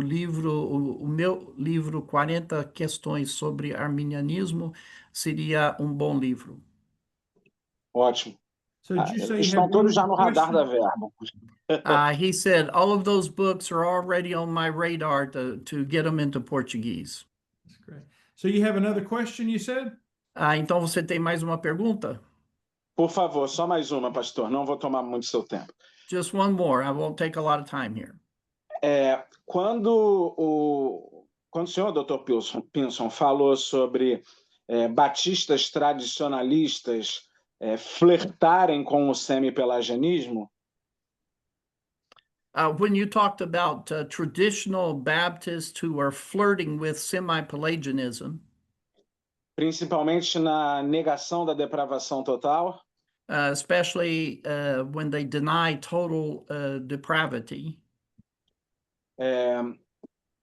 meu livro 40 Questões sobre Arminianismo seria um bom livro. Ótimo. So did you say you Estão have todos one já no more radar da question? Verbo. He said all of those books are already on my radar to get them into Portuguese. That's great. So you have another question, you said? Então você tem mais uma pergunta? Por favor, só mais uma, pastor, não vou tomar muito seu tempo. Just one more. I won't take a lot of time here. Quando o senhor Dr. Pinson falou sobre batistas tradicionalistas flertarem com o semi-pelagianismo, when you talked about traditional Baptists who are flirting with semi-Pelagianism, principalmente na negação da depravação total, especially when they deny total depravity,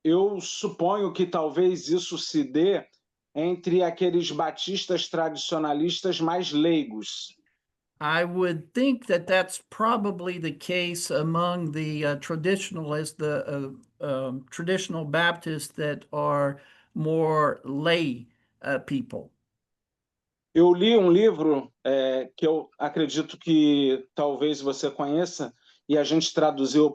eu suponho que talvez isso se dê entre aqueles batistas tradicionalistas mais leigos. I would think that that's probably the case among the traditionalists, the traditional Baptists that are more lay people. Eu li um livro que eu acredito que talvez você conheça, e a gente traduziu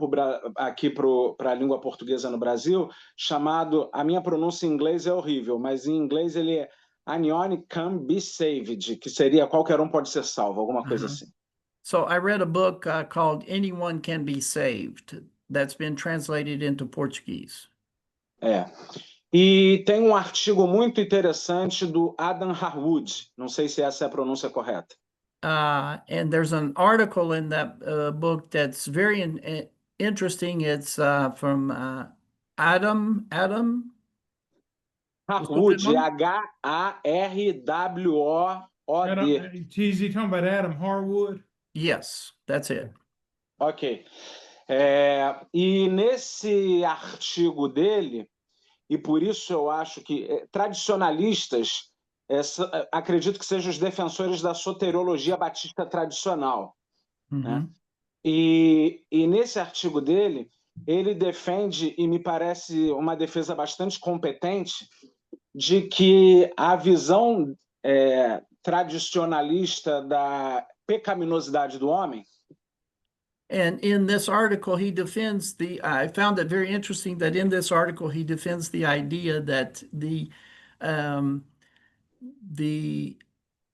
aqui para a língua portuguesa no Brasil, chamado, a minha pronúncia em inglês é horrível, mas em inglês ele é Anyone Can Be Saved, que seria qualquer um pode ser salvo, alguma coisa assim. So I read a book called Anyone Can Be Saved that's been translated into Portuguese. E tem um artigo muito interessante do Adam Harwood, não sei se essa é a pronúncia correta. And there's an article in that book that's very interesting. It's from Adam Harwood, Harwood. Is he talking about Adam Harwood? Yes, that's it. Ok. E nesse artigo dele, e por isso eu acho que tradicionalistas, acredito que sejam os defensores da soteriologia batista tradicional. Né? E nesse artigo dele, ele defende, e me parece uma defesa bastante competente, de que a visão tradicionalista da pecaminosidade do homem. And in this article, he defends I found it very interesting that in this article, he defends the idea that the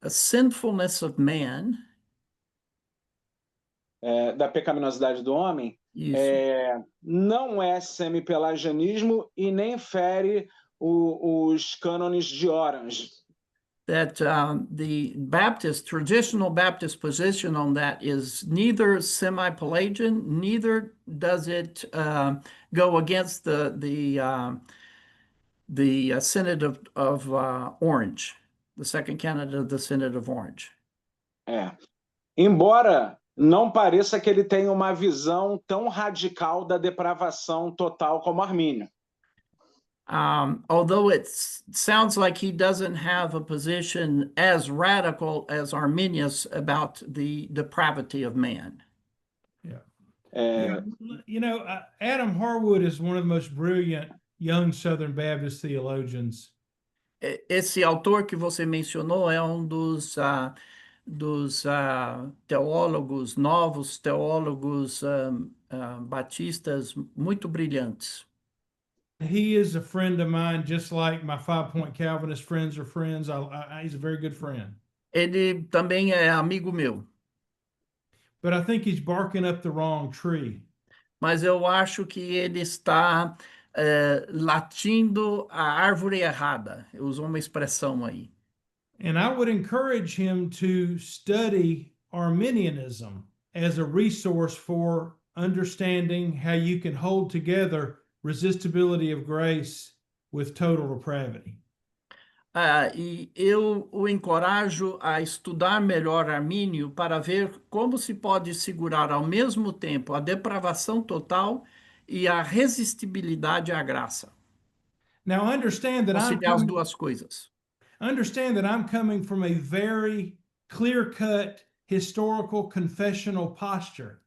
sinfulness of man, da pecaminosidade do homem, não é semi-pelagianismo e nem fere os cânones de Orange. that the traditional Baptist position on that is neither semi-Pelagian, neither does it go against the Synod of Orange, the Second Synod of the Synod of Orange. Embora não pareça que ele tenha uma visão tão radical da depravação total como Armínio. Although it sounds like he doesn't have a position as radical as Arminius about the depravity of man. Adam Harwood is one of the most brilliant young Southern Baptist theologians. Esse autor que você mencionou é dos teólogos, novos teólogos batistas muito brilhantes. He is a friend of mine, just like my 5-point Calvinist friends are friends. He's a very good friend. Ele também é amigo meu. But I think he's barking up the wrong tree. Mas eu acho que ele está latindo a árvore errada. Eu uso uma expressão aí. And I would encourage him to study Arminianism as a resource for understanding how you can hold together resistibility of grace with total depravity. E eu o encorajo a estudar melhor Armínio para ver como se pode segurar ao mesmo tempo a depravação total e a resistibilidade à graça. Now understand that as duas coisas. Understand that I'm coming from a very clear-cut historical confessional posture.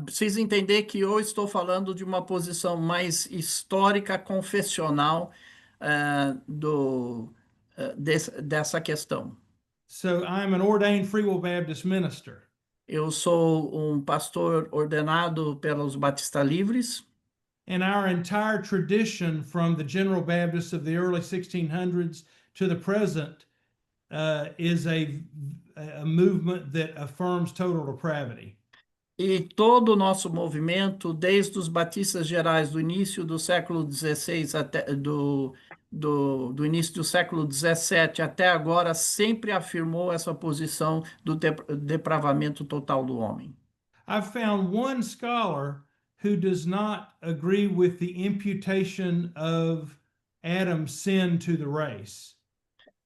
Precisa entender que eu estou falando de uma posição mais histórica, confessional dessa questão. So I'm an ordained Free Will Baptist minister. Eu sou pastor ordenado pelos Batistas Livres. And our entire tradition from the General Baptists of the early 1600s to the present is a movement that affirms total depravity. E todo o nosso movimento, desde os batistas gerais do início do século XVI até do início do século XVII até agora, sempre afirmou essa posição do depravamento total do homem. I've found one scholar who does not agree with the imputation of Adam's sin to the race.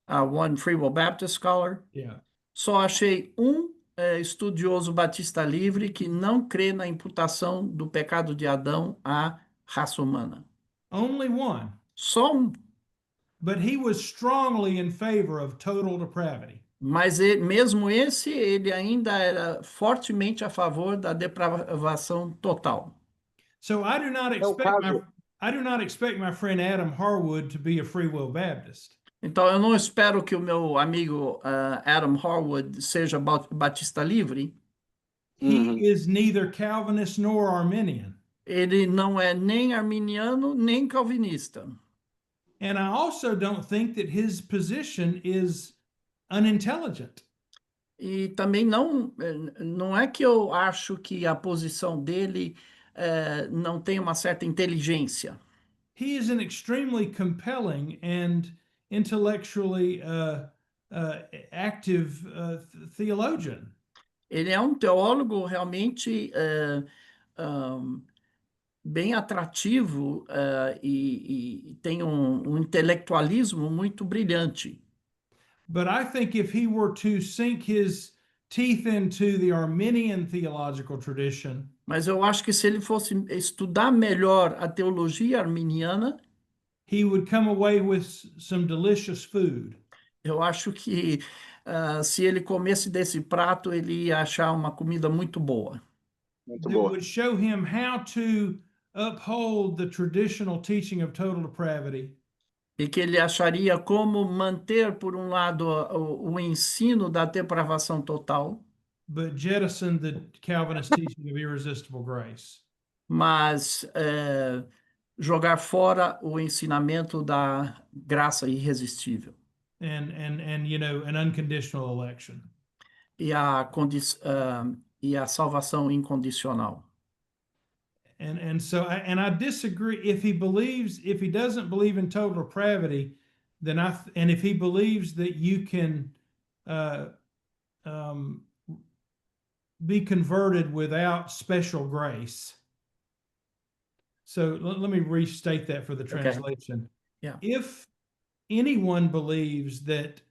One Free Will Baptist scholar. Yeah. Só achei estudioso batista livre que não crê na imputação do pecado de Adão à raça humana. Only one. Só But he was strongly in favor of total depravity. Mas mesmo ele ainda era fortemente a favor da depravação total. So I do not expect my friend Adam Harwood to be a Free Will Baptist. Então eu não espero que o meu amigo Adam Harwood seja batista livre. He is neither Calvinist nor Arminian. Ele não é nem arminiano nem calvinista. And I also don't think that his position is unintelligent. E também não é que eu acho que a posição dele não tem uma certa inteligência. He is an extremely compelling and intellectually active theologian. Ele é teólogo realmente bem atrativo e tem intelectualismo muito brilhante. But I think if he were to sink his teeth into the Arminian theological tradition, mas eu acho que se ele fosse estudar melhor a teologia arminiana, he would come away with some delicious food. Eu acho que se ele comesse desse prato, ele ia achar uma comida muito boa. That would show him how to uphold the traditional teaching of total depravity. E que ele acharia como manter, por um lado, o ensino da depravação total, but jettison the Calvinist teaching of irresistible grace. Mas jogar fora o ensinamento da graça irresistível. And an unconditional election. E a salvação incondicional. And so I disagree. If he doesn't believe in total depravity, then and if he believes that you can be converted without special grace. So let me restate that for the Okay. translation. Yeah. If anyone believes that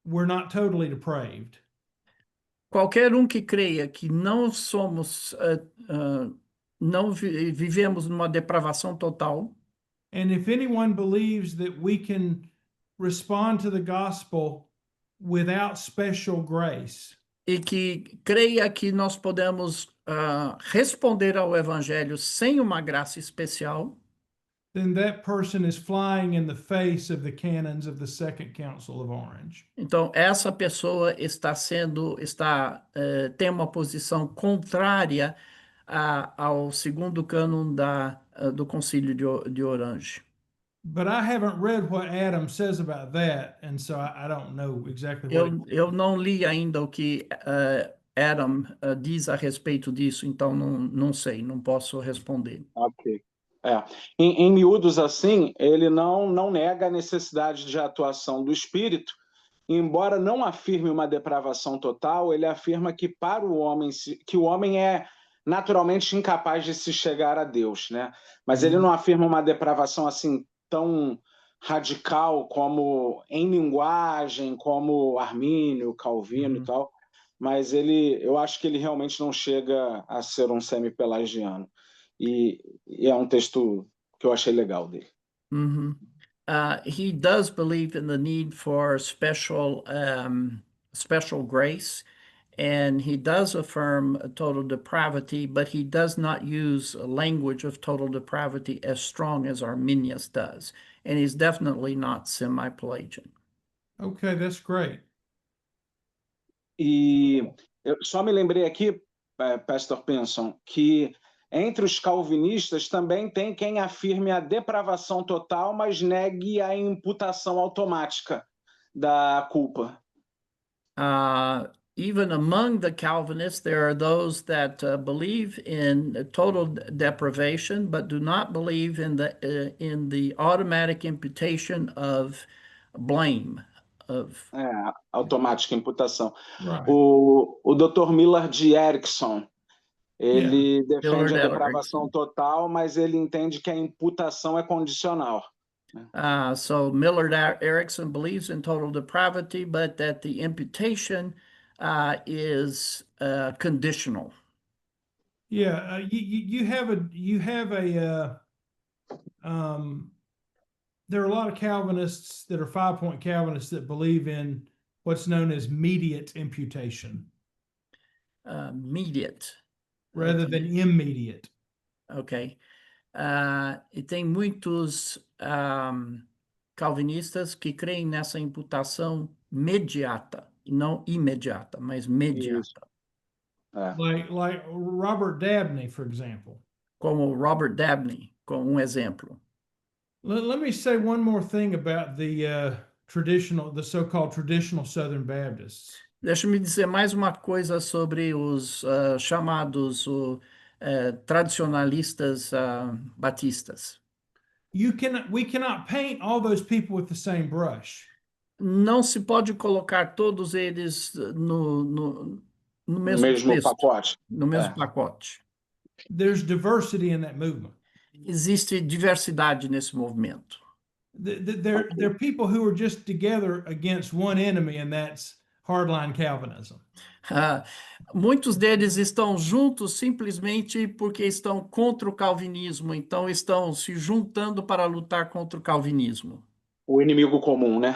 we're not totally depraved, Qualquer que creia que não somos, não vivemos numa depravação total, and if anyone believes that we can respond to the gospel without special grace, e que creia que nós podemos responder ao Evangelho sem uma graça especial, then that person is flying in the face of the canons of the Second Council of Orange. então essa pessoa tem uma posição contrária ao segundo cânon do Concílio de Orange. But I haven't read what Adam says about that, and so I don't know exactly what. Eu não li ainda o que Adam diz a respeito disso, então não sei, não posso responder. Ok. Em miúdos, assim, ele não nega a necessidade de atuação do Espírito, embora não afirme uma depravação total, ele afirma que para o homem, que o homem é naturalmente incapaz de se chegar a Deus, né? Mas ele não afirma uma depravação assim tão radical como em linguagem, como Armínio, Calvino e tal, mas eu acho que ele realmente não chega a ser um semi-pelagiano. E é texto que eu achei legal dele. He does believe in the need for special grace, and he does affirm total depravity, but he does not use a language of total depravity as strong as Arminius does. And he's definitely not semi-Pelagian. Okay, that's great. E eu só me lembrei aqui, Pastor Pinson, que entre os calvinistas também tem quem afirme a depravação total, mas negue a imputação automática da culpa. Even among the Calvinists, there are those that believe in total deprivation, but do not believe in the automatic imputation of blame. Automática imputação. Right. O Dr. Millard Erickson, ele defende Millard a depravação Erickson. total, mas ele entende que a imputação é condicional. So Millard Erickson believes in total depravity, but that the imputation is conditional. Yeah, you have a there are a lot of Calvinists that are 5-point Calvinists that believe in what's known as mediate imputation. Mediate. Rather than immediate. Ok. E tem muitos calvinistas que creem nessa imputação mediata, e não imediata, mas mediata. Like Robert Dabney, for example. Como Robert Dabney, como exemplo. Let me say one more thing about the so-called traditional Southern Baptists. Deixa-me dizer mais uma coisa sobre os chamados tradicionalistas batistas. We cannot paint all those people with the same brush. Não se pode colocar todos eles no mesmo texto, pacote. no mesmo pacote. There's diversity in that movement. Existe diversidade nesse movimento. There are people who are just together against one enemy, and that's hardline Calvinism. Muitos deles estão juntos simplesmente porque estão contra o calvinismo, então estão se juntando para lutar contra o calvinismo. O inimigo comum, né?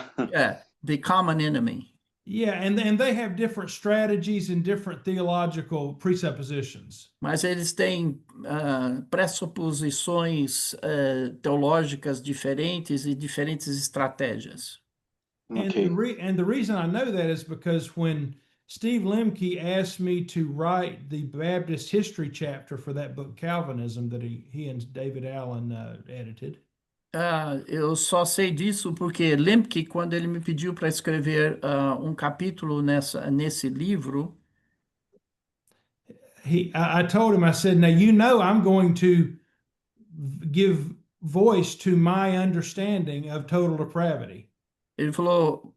The common enemy. Yeah, and they have different strategies and different theological presuppositions. Mas eles têm pressuposições teológicas diferentes e diferentes estratégias. Okay. And the reason I know that is because when Steve Lemke asked me to write the Baptist history chapter for that book Calvinism that he and David Allen edited. Eu só sei disso porque Lemke, quando ele me pediu para escrever um capítulo nesse livro, I told him, I said, now I'm going to give voice to my understanding of total depravity. Ele falou,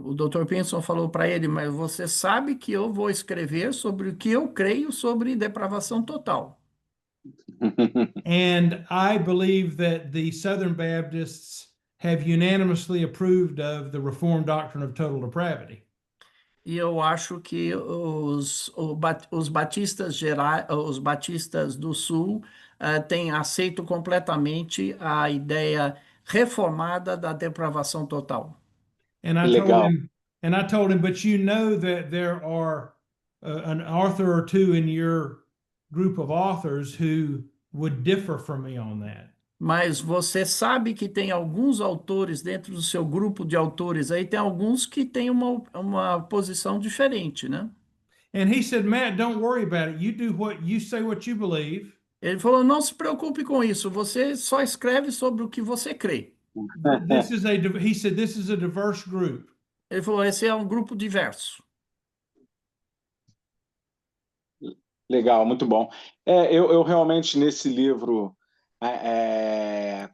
o Dr. Pinson falou para ele, mas você sabe que eu vou escrever sobre o que eu creio sobre depravação total. And I believe that the Southern Baptists have unanimously approved of the Reformed doctrine of total depravity. E eu acho que os batistas gerais, os batistas do Sul têm aceito completamente a ideia reformada da depravação total. And I Legal. told him, but you know that there are an author or two in your group of authors who would differ from me on that. Mas você sabe que tem alguns autores dentro do seu grupo de autores aí, tem alguns que têm uma posição diferente, né? And he said, Matt, don't worry about it. You do what you say, what you believe. Ele falou, não se preocupe com isso, você só escreve sobre o que você crê. He said, this is a diverse group. Ele falou, esse é um grupo diverso. Legal, muito bom. Eu realmente, nesse livro,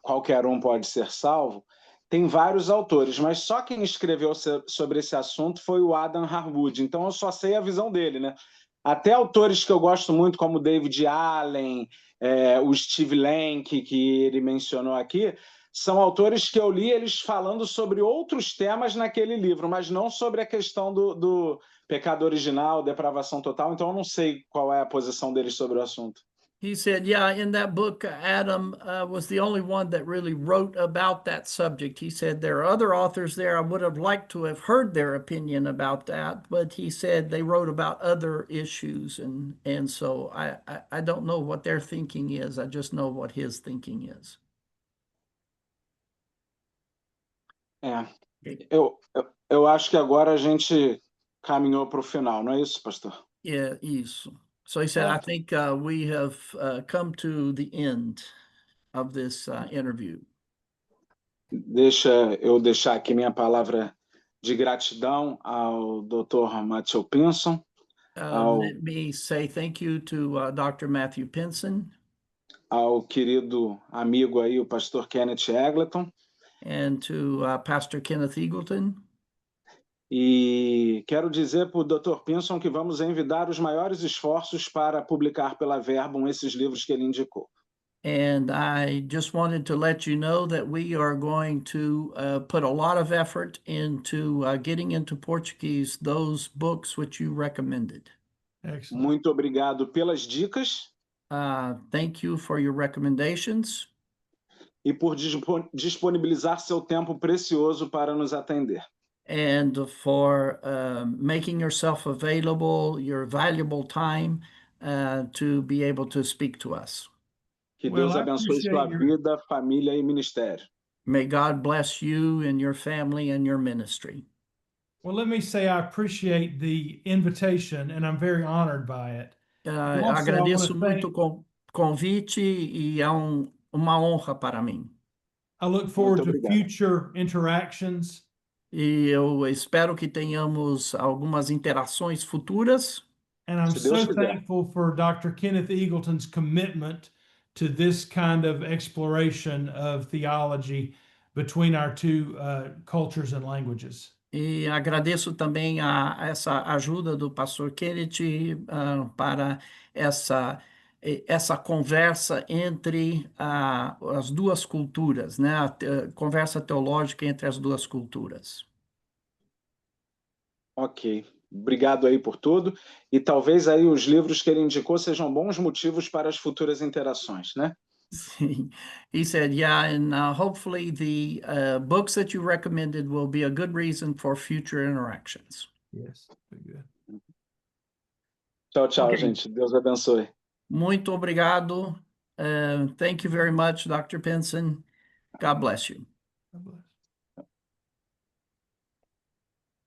Qualquer Um Pode Ser Salvo, tem vários autores, mas só quem escreveu sobre esse assunto foi o Adam Harwood, então eu só sei a visão dele, né? Até autores que eu gosto muito, como David Allen, o Steve Lenk, que ele mencionou aqui, são autores que eu li eles falando sobre outros temas naquele livro, mas não sobre a questão do pecado original, depravação total, então eu não sei qual é a posição deles sobre o assunto. He said, yeah, in that book, Adam was the only one that really wrote about that subject. He said, there are other authors there. I would have liked to have heard their opinion about that, but he said they wrote about other issues. And so I don't know what their thinking is. I just know what his thinking is. Eu acho que agora a gente caminhou para o final, não é isso, pastor? Yeah, isso. So he said, I think we have come to the end of this interview. Deixa eu deixar aqui minha palavra de gratidão ao Dr. Matthew Pinson. Let me say thank you to Dr. Matthew Pinson. Ao querido amigo aí, o pastor Kenneth Eggleton. And to Pastor Kenneth Eagleton. E quero dizer para o Dr. Pinson que vamos envidar os maiores esforços para publicar pela Verbum esses livros que ele indicou. And I just wanted to let you know that we are going to put a lot of effort into getting into Portuguese those books which you recommended. Excellent. Muito obrigado pelas dicas. Thank you for your recommendations. E por disponibilizar seu tempo precioso para nos atender. And for making yourself available, your valuable time to be able to speak to us. Que Deus abençoe sua vida, família e ministério. May God bless you and your family and your ministry. Well, let me say I appreciate the invitation and I'm very honored by it. Agradeço muito o convite e é uma honra para mim. I look forward to future interactions. E eu espero que tenhamos algumas interações futuras. And I'm so thankful for Dr. Kenneth Eagleton's commitment to this kind of exploration of theology between our two cultures and languages. E agradeço também essa ajuda do pastor Kenneth para essa conversa entre as duas culturas, né? A conversa teológica entre as duas culturas. Ok. Obrigado aí por tudo. E talvez aí os livros que ele indicou sejam bons motivos para as futuras interações, né? Sim. He said, yeah, and hopefully the books that you recommended will be a good reason for future interactions. Yes, very good. Tchau, tchau, gente. Deus abençoe. Muito obrigado. Thank you very much, Dr. Pinson. God bless you. God bless.